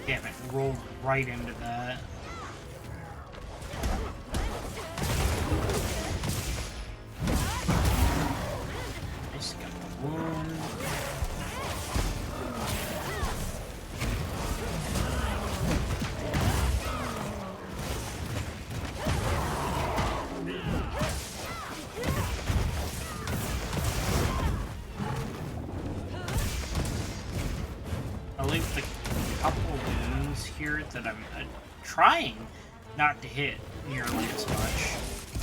Damn it, rolled right into that. Just got the wound. I'll leave the couple wounds here that I'm trying not to hit nearly as much.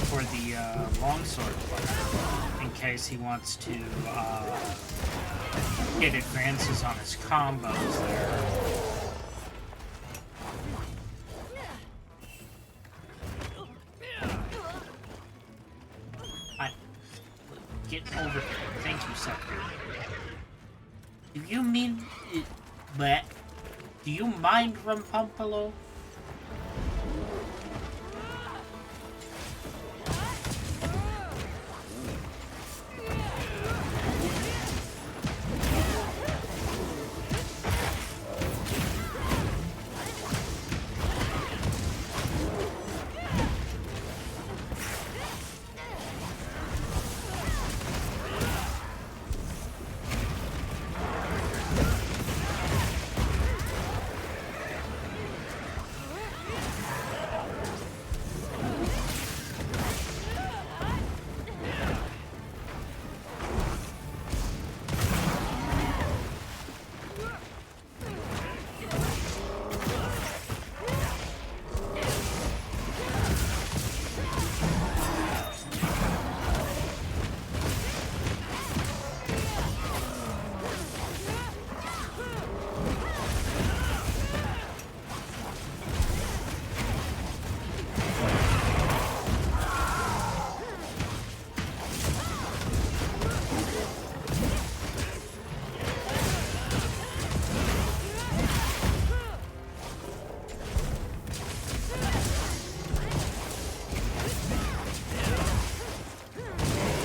for the longsword player in case he wants to get advances on his combos there. Get over here. Thank you, Sucker. Do you mean... Bleh. Do you mind, Rumpumpolo?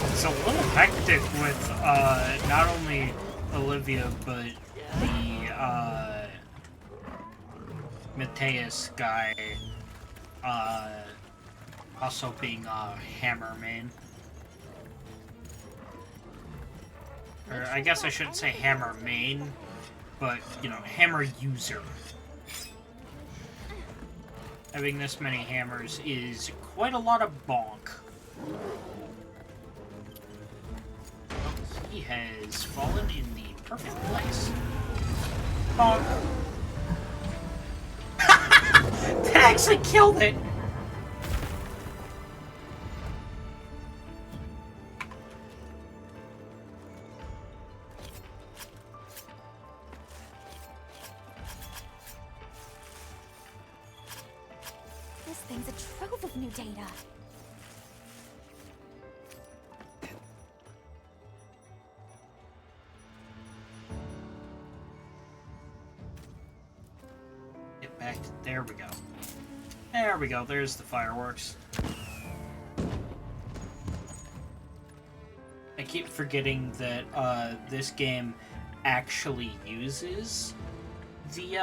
It's a little hectic with not only Olivia, but the Mateus guy also being a hammer main. Or I guess I shouldn't say hammer main, but, you know, hammer user. Having this many hammers is quite a lot of bonk. He has fallen in the perfect place. Bonk. That actually killed it! This thing's a trove of new data. Get back to, there we go. There we go, there's the fireworks. I keep forgetting that this game actually uses the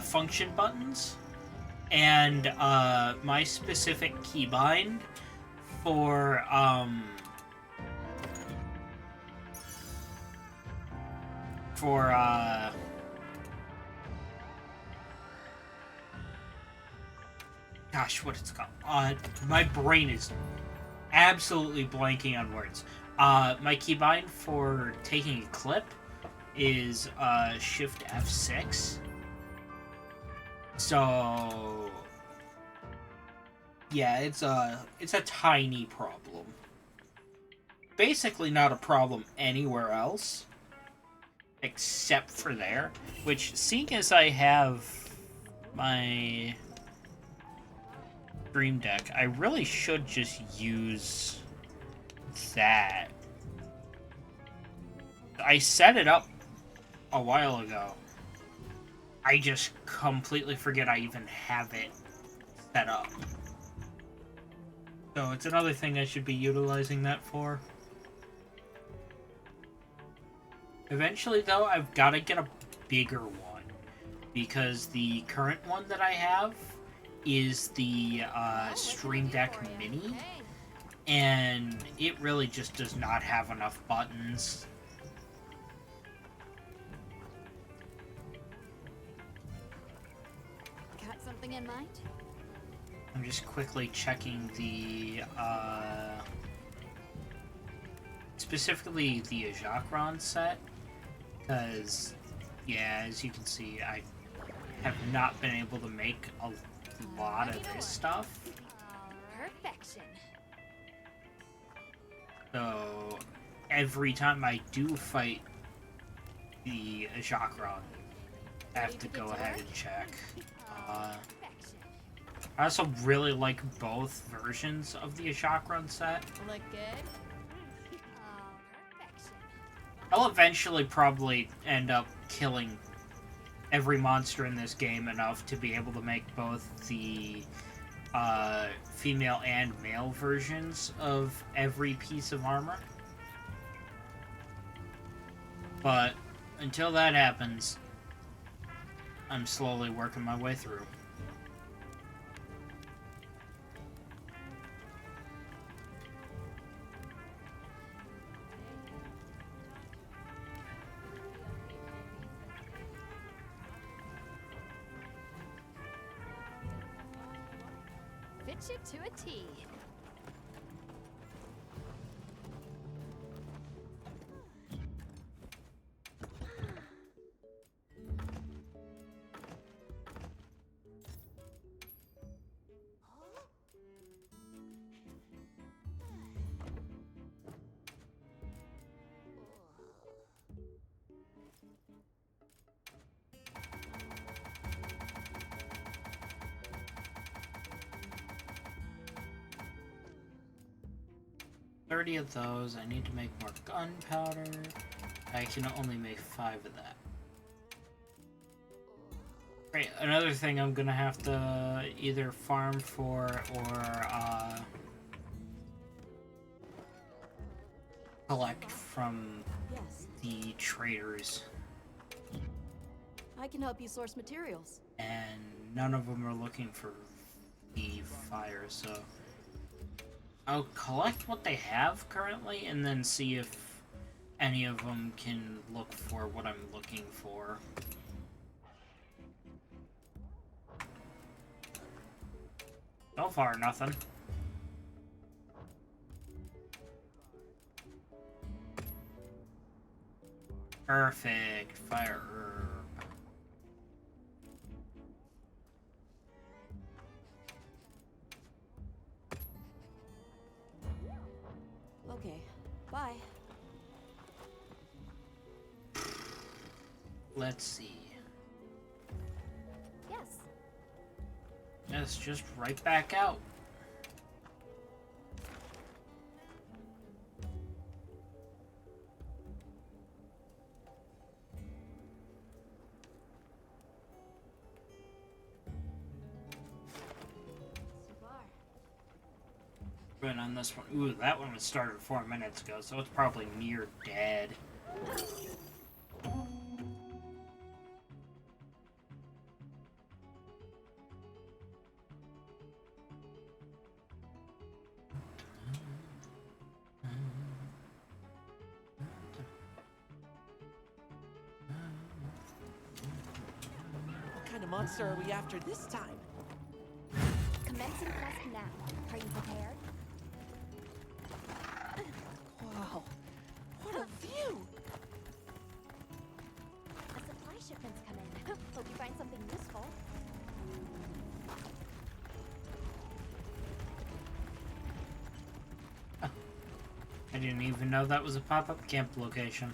function buttons, and my specific keybind for gosh, what it's called? My brain is absolutely blanking on words. My keybind for taking a clip is Shift F6. So yeah, it's a tiny problem. Basically not a problem anywhere else except for there, which, seeing as I have my Stream Deck, I really should just use that. I set it up a while ago. I just completely forget I even have it set up. So it's another thing I should be utilizing that for. Eventually, though, I've got to get a bigger one, because the current one that I have is the Stream Deck Mini, and it really just does not have enough buttons. Got something in mind? I'm just quickly checking the, specifically the Ajakron set, because, yeah, as you can see, I have not been able to make a lot of this stuff. Perfection. So every time I do fight the Chakra, I have to go ahead and check. Perfection. I also really like both versions of the Chakra set. Look good. Perfection. I'll eventually probably end up killing every monster in this game enough to be able to make both the female and male versions of every piece of armor. But until that happens, I'm slowly working my way through. Fits you to a T. $30 of those. I need to make more gunpowder. I can only make 5 of that. Great. Another thing I'm gonna have to either farm for or collect from Yes, the traders, I can help you source materials. and none of them are looking for the fire, so I'll collect what they have currently and then see if any of them can look for what I'm looking for. So far, nothing. Perfect. Fire herb. Okay, bye. Let's see. Yes. Let's just right back out. Good on this one. Ooh, that one was started 4 minutes ago, so it's probably near dead. What kind of monster are we after this time? Commencing quest now. Are you prepared? Wow, what a view! A supply shipment's come in. Hope you find something useful. I didn't even know that was a pop-up camp location.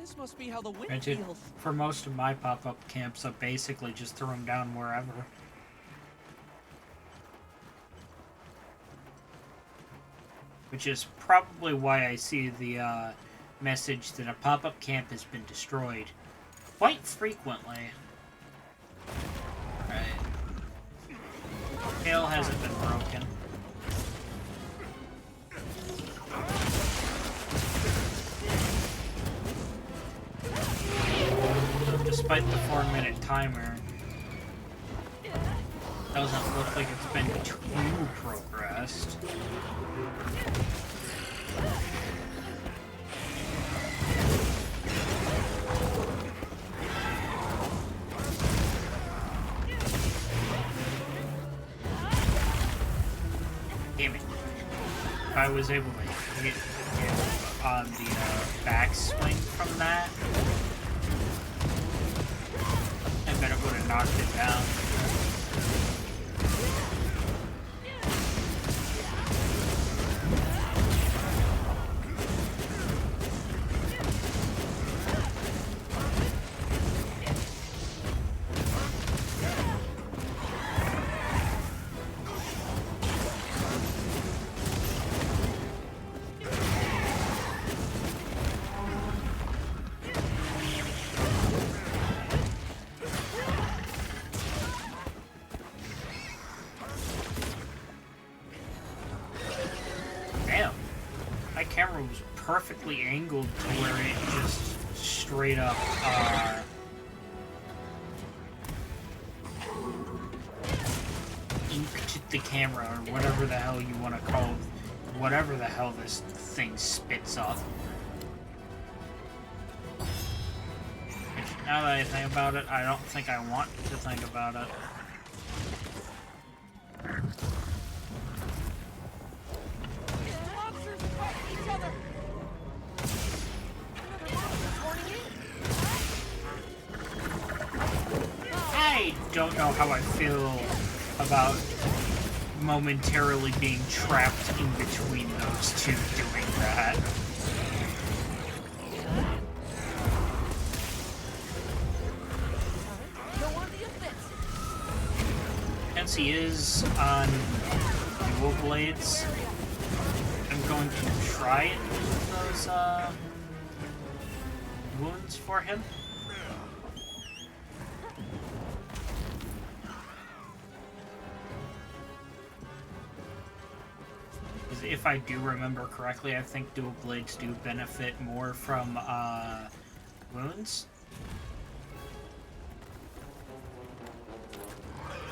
This must be how the wind Granted, feels. for most of my pop-up camps, I basically just throw them down wherever. Which is probably why I see the message that a pop-up camp has been destroyed quite frequently. Right. Tail hasn't been broken. So despite the 4-minute timer, doesn't look like it's been too progressed. Damn it. If I was able to hit on the backswing from that, knocked it down. Damn. My camera was perfectly angled to where it just straight up, inked the camera, or whatever the hell you want to call it, whatever the hell this thing spits up. Which, now that I think about it, I don't think I want to think about it. Monsters fight each other! Another monster's horning in! I don't know how I feel about momentarily being trapped in between those two doing that. Go on the offense! Since he is on dual blades, I'm going to try and use those wounds for him. Because if I do remember correctly, I think dual blades do benefit more from wounds.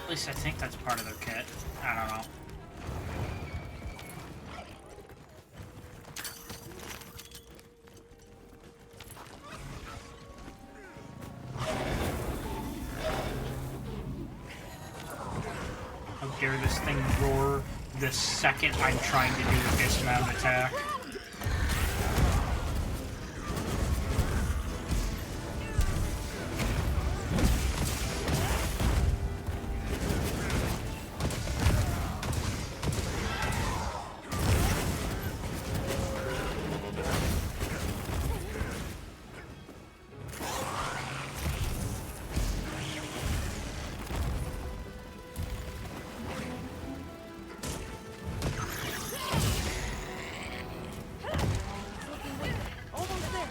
At least I think that's part of their kit. I don't know. How dare this thing roar the second I'm trying to do a dismount attack. Almost there!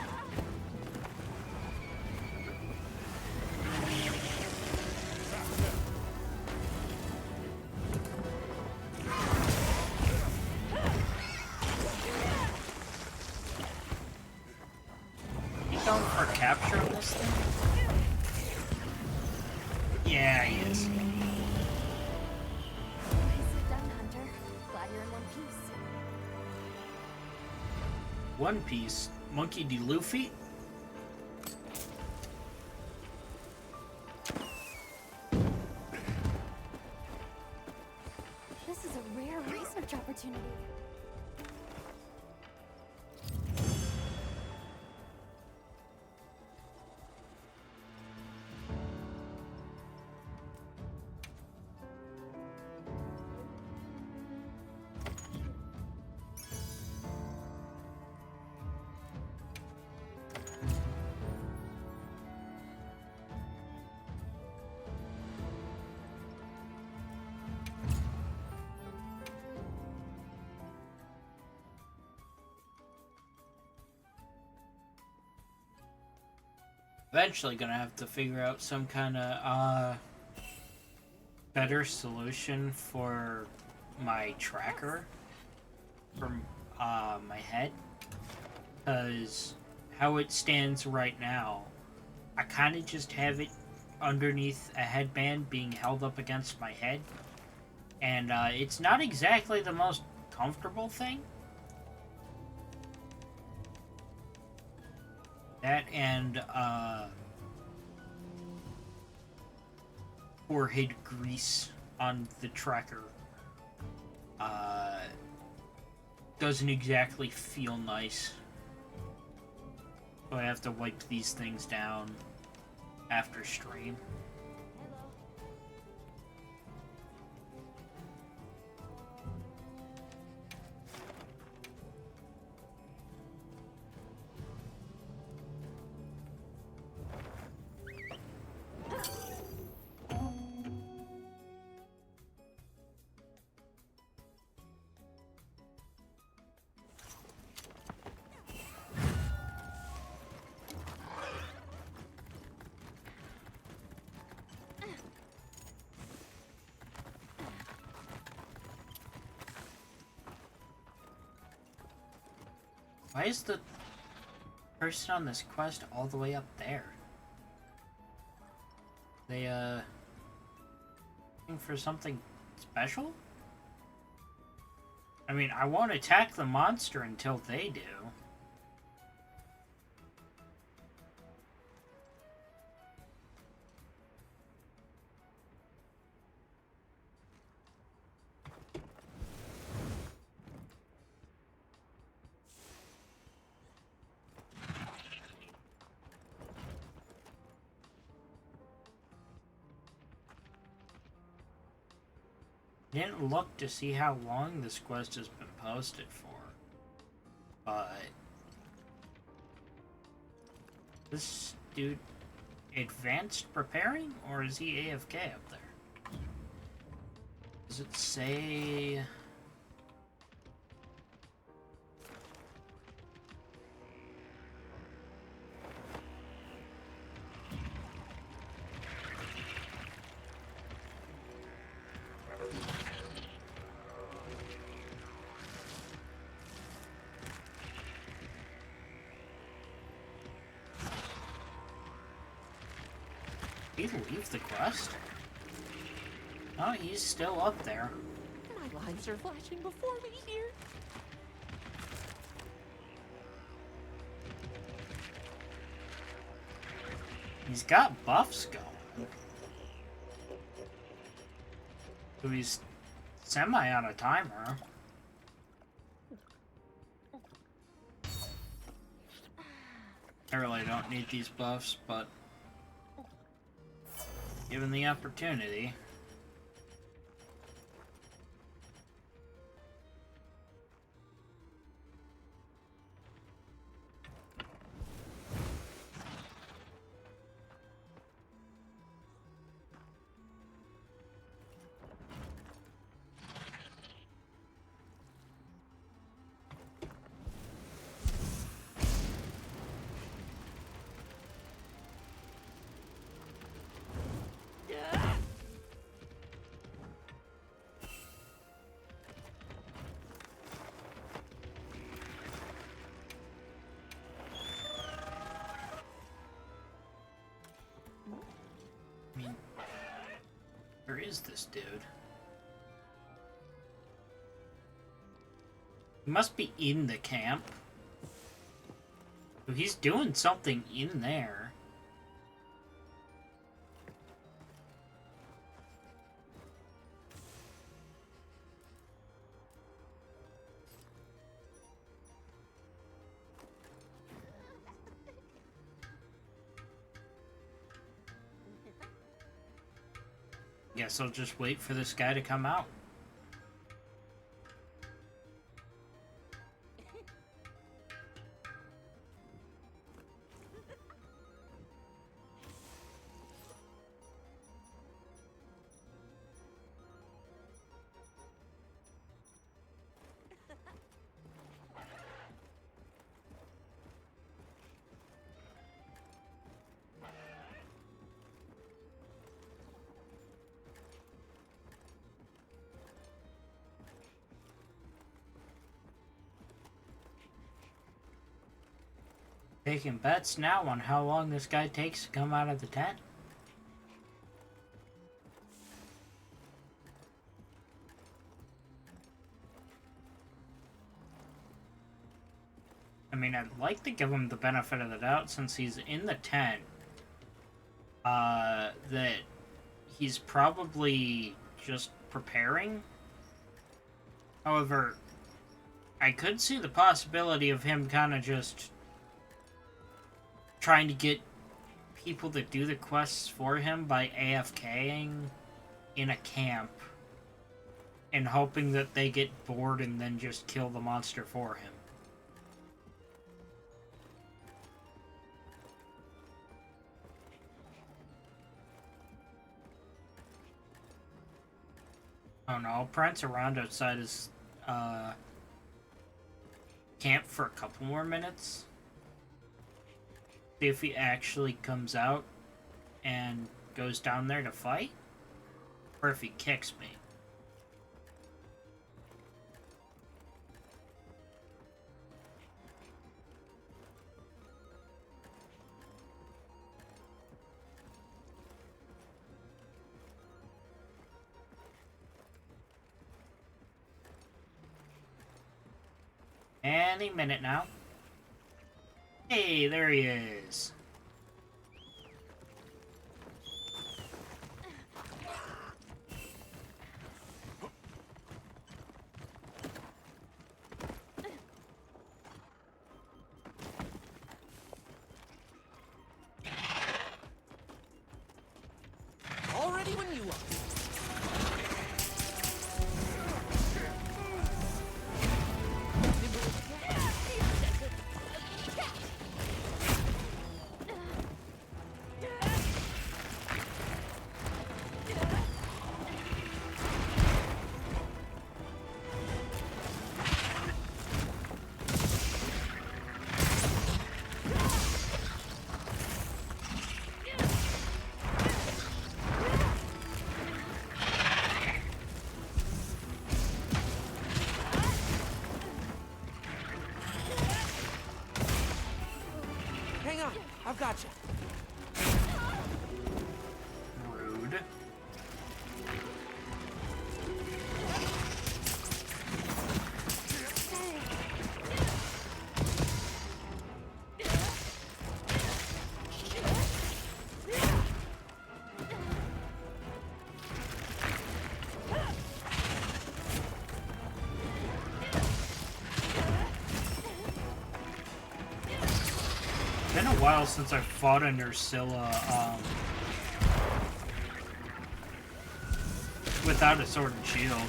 He going for capture on this thing? Yeah, he is. Nicely done, Hunter. Glad you're in one piece. One Piece, Monkey D. Luffy. This is a rare research opportunity. Eventually gonna have to figure out some kind of better solution for my tracker from my head, because how it stands right now, I kind of just have it underneath a headband being held up against my head, and it's not exactly the most comfortable thing. That and forehead grease on the tracker doesn't exactly feel nice. So I have to wipe these things down after stream. Hello. Why is the person on this quest all the way up there? They, looking for something special? I mean, I won't attack the monster until they do. Didn't look to see how long this quest has been posted for, but this dude advanced preparing, or is he AFK up there? Does it say? Did he leave the quest? Oh, he's still up there. My lines are flashing before me here. He's got buffs going. So he's semi on a timer. I really don't need these buffs, but given the opportunity. I mean, where is this dude? He must be in the camp. So he's doing something in there. Guess I'll just wait for this guy to come out. Taking bets now on how long this guy takes to come out of the tent. I mean, I'd like to give him the benefit of the doubt since he's in the tent. That he's probably just preparing. However, I could see the possibility of him kind of just trying to get people to do the quests for him by AFKing in a camp and hoping that they get bored and then just kill the monster for him. I don't know, I'll prance around outside his camp for a couple more minutes. See if he actually comes out and goes down there to fight, or if he kicks me. Any minute now. Hey, there he is. Already when you are. Hang on, I've got you. Rude. Been a while since I fought a Nursilla, without a sword and shield.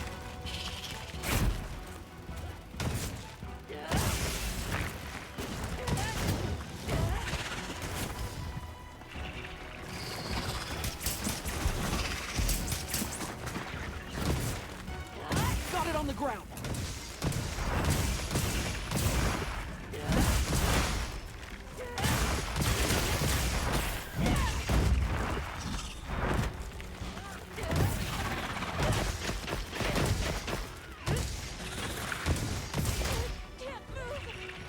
Got it on the ground.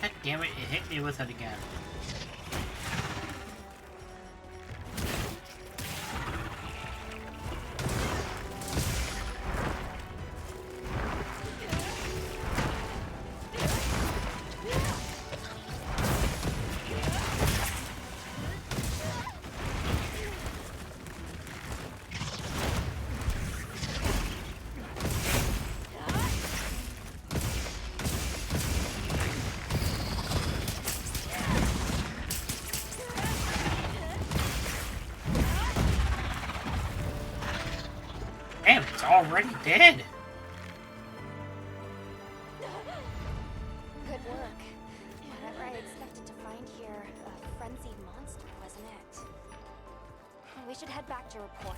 God damn it, it hit me with it again. Damn, it's already dead. Good work. Whatever I expected to find here, a frenzied monster, wasn't it? We should head back to report.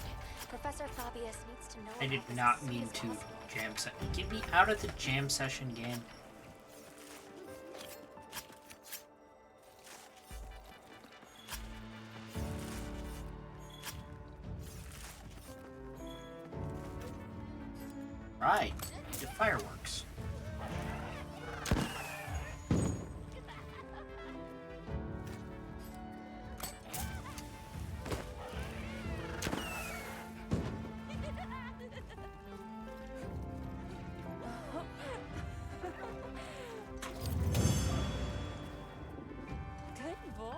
Professor Fabius needs to know. I did about this not as soon mean as to possible. jam session. Get me out of the jam session game. Right, the fireworks. Good boy.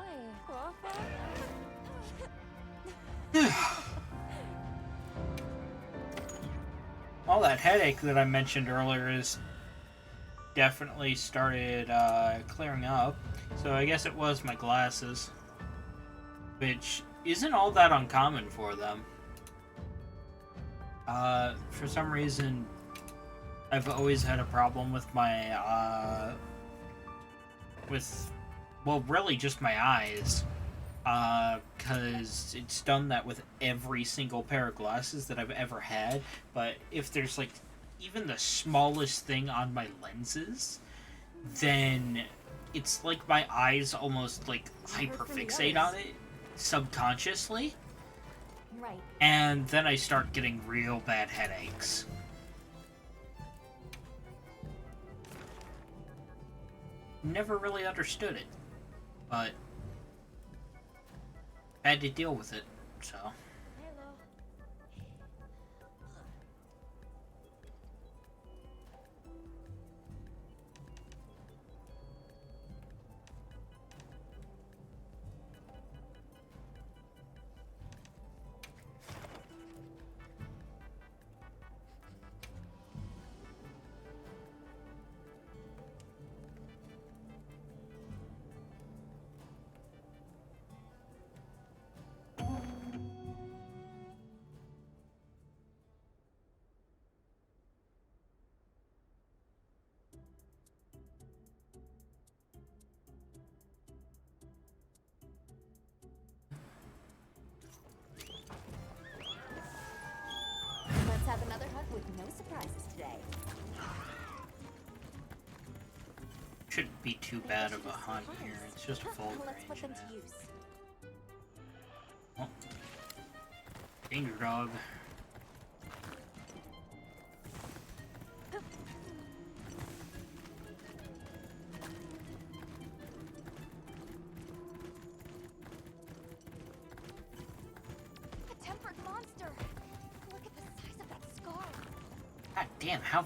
All that headache that I mentioned earlier is definitely started clearing up. So I guess it was my glasses, which isn't all that uncommon for them. For some reason, I've always had a problem with my well, really just my eyes. Because it's done that with every single pair of glasses that I've ever had. But if there's like even the smallest thing on my lenses, then it's like my eyes almost like hyperfixate on it subconsciously, Right. and then I start getting real bad headaches. Never really understood it, but had to deal with it, so. Hello. no surprises today. Shouldn't be too bad of a hunt here. It's just a full Let's put them range. to use. Oh. Danger dog. A tempered monster! Look at the size of that scar. God damn, how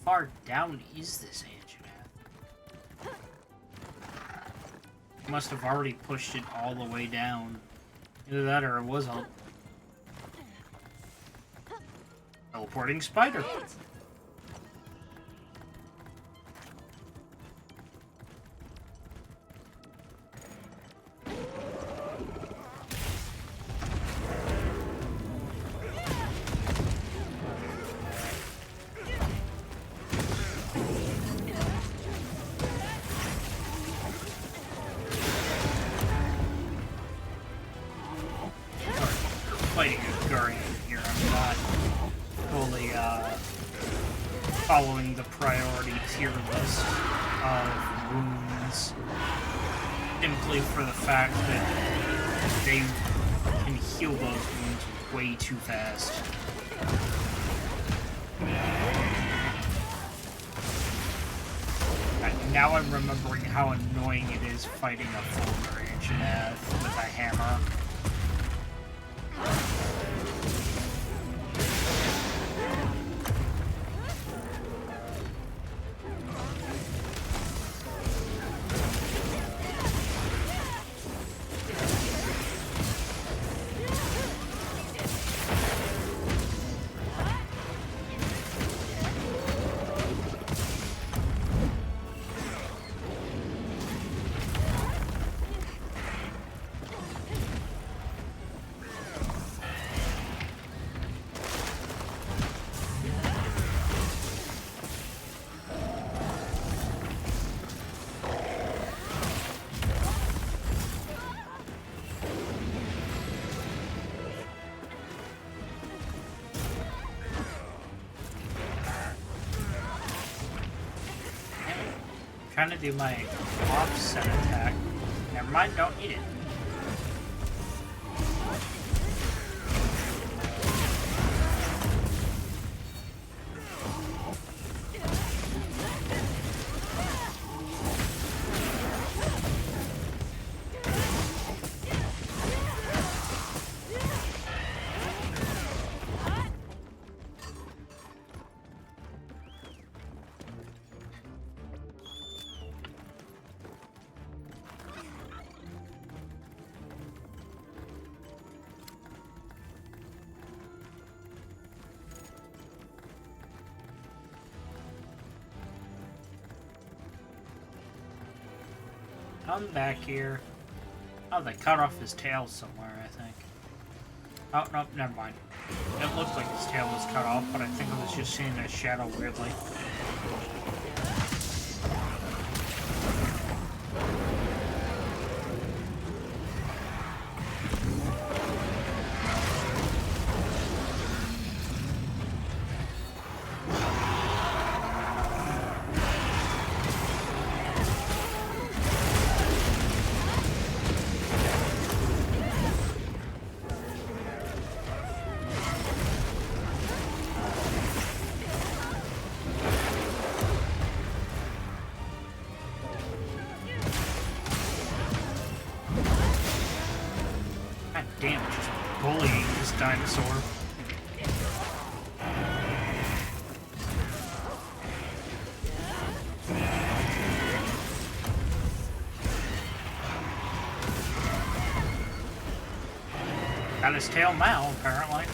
far down is this Anjanath? Must have already pushed it all the way down. Either that or it was a teleporting spider. Fighting a Guardian here. I'm not fully following the priority tier list of wounds simply for the fact that they can heal those wounds way too fast. Now I'm remembering how annoying it is fighting a full Anjanath with a hammer. Trying to do my offset attack. Never mind, don't need it. Come back here. Oh, they cut off his tail somewhere, I think. Oh, no, never mind. It looked like his tail was cut off, but I think I was just seeing a shadow weirdly. God damn, just bullying this dinosaur. Got his tail now, apparently.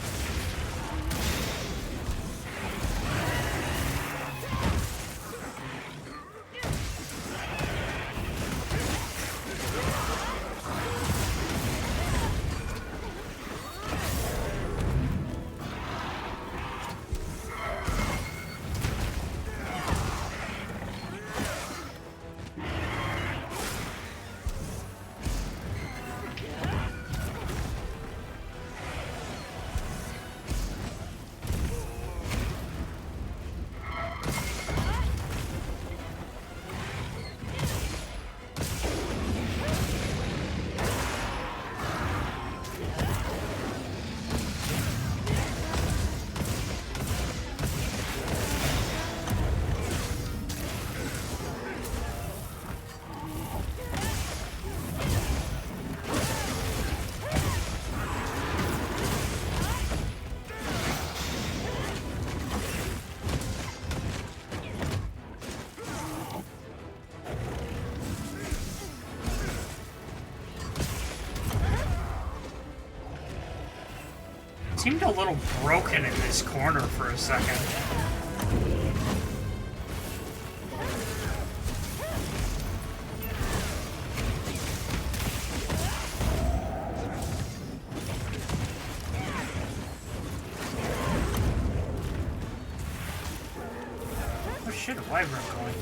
seemed a little broken in this corner for a second. Oh shit, a wyvern going.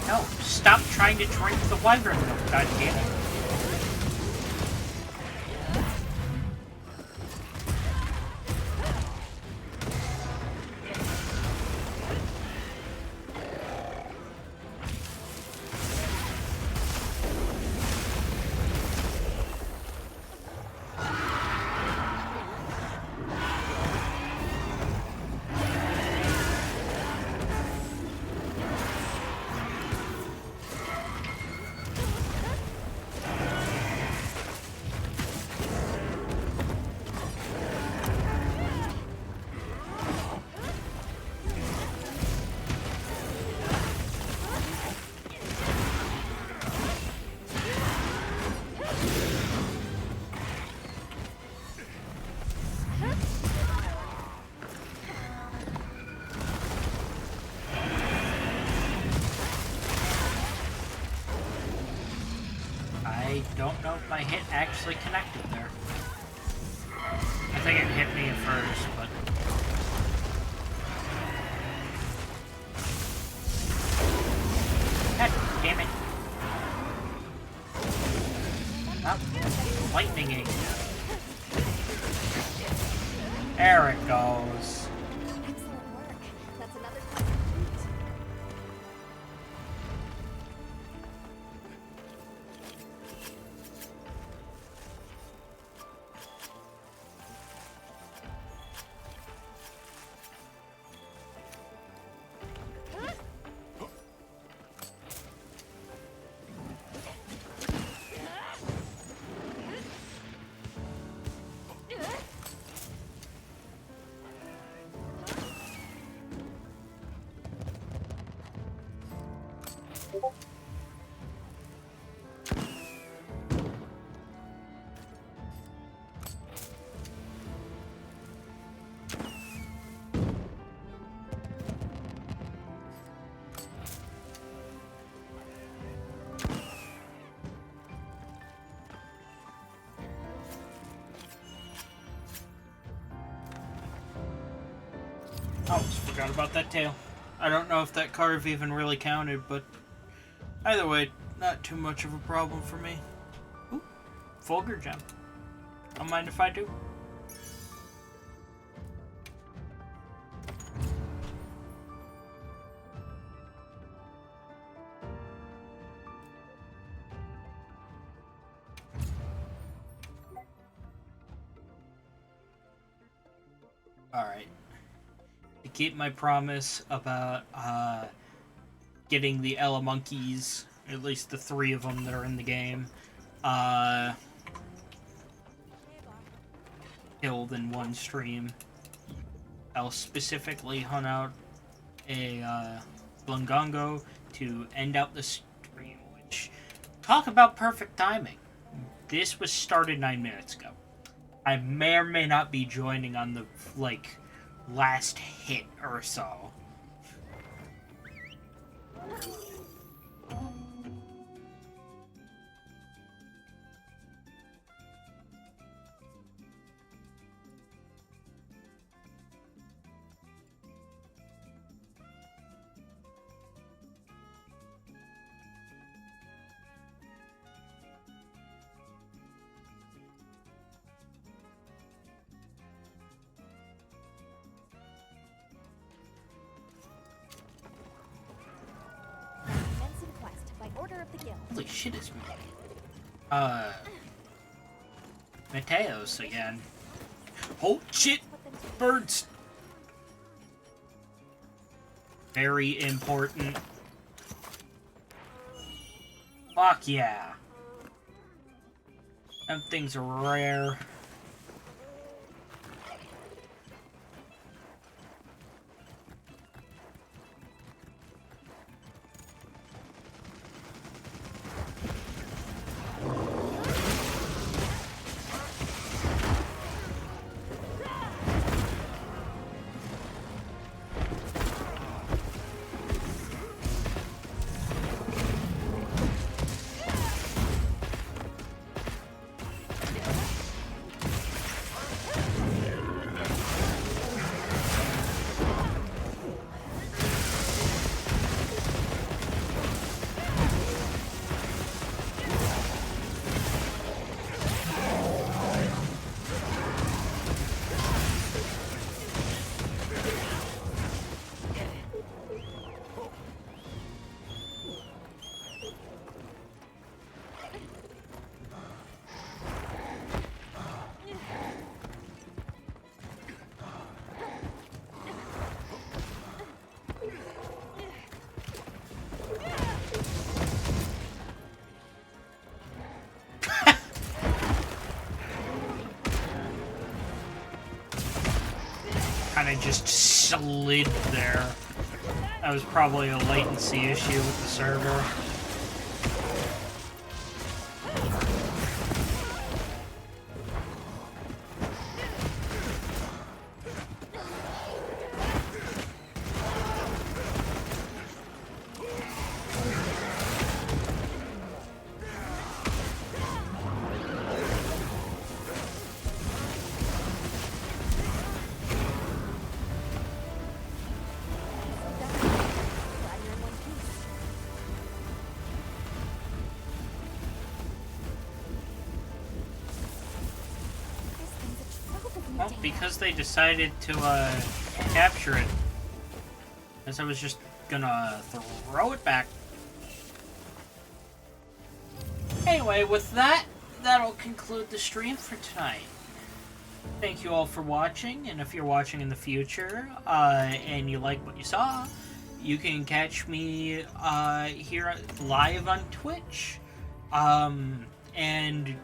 No, stop trying to drink the wyvern milk, goddammit. I don't know if my hit actually connected there. I think it hit me at first, but... God damn it. Oh, lightninging. There it goes. Excellent work. That's another quest complete. Almost forgot about that tail. I don't know if that carve even really counted, but either way, not too much of a problem for me. Ooh, Fulgur gem. Don't mind if I do. Alright. To keep my promise about getting the Ella monkeys, at least the 3 of them that are in the game, killed in one stream, I'll specifically hunt out a Blungongo to end out the stream, which, talk about perfect timing. This was started 9 minutes ago. I may or may not be joining on the, like, last hit or so. Order of the Guild. Holy shit, it's me. Mateos again. Oh shit! Birds! Very important. Fuck yeah. Them things are rare. Kinda just slid there. That was probably a latency issue with the server. Glad you're in one piece. This thing's a trove of Well, data. because they decided to capture it. Guess I was just gonna throw it back. Anyway, with that, that'll conclude the stream for tonight. Thank you all for watching, and if you're watching in the future, and you like what you saw, you can catch me here live on Twitch, and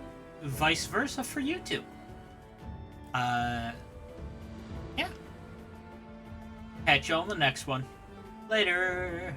vice versa for YouTube. Yeah. Catch you on the next one. Later.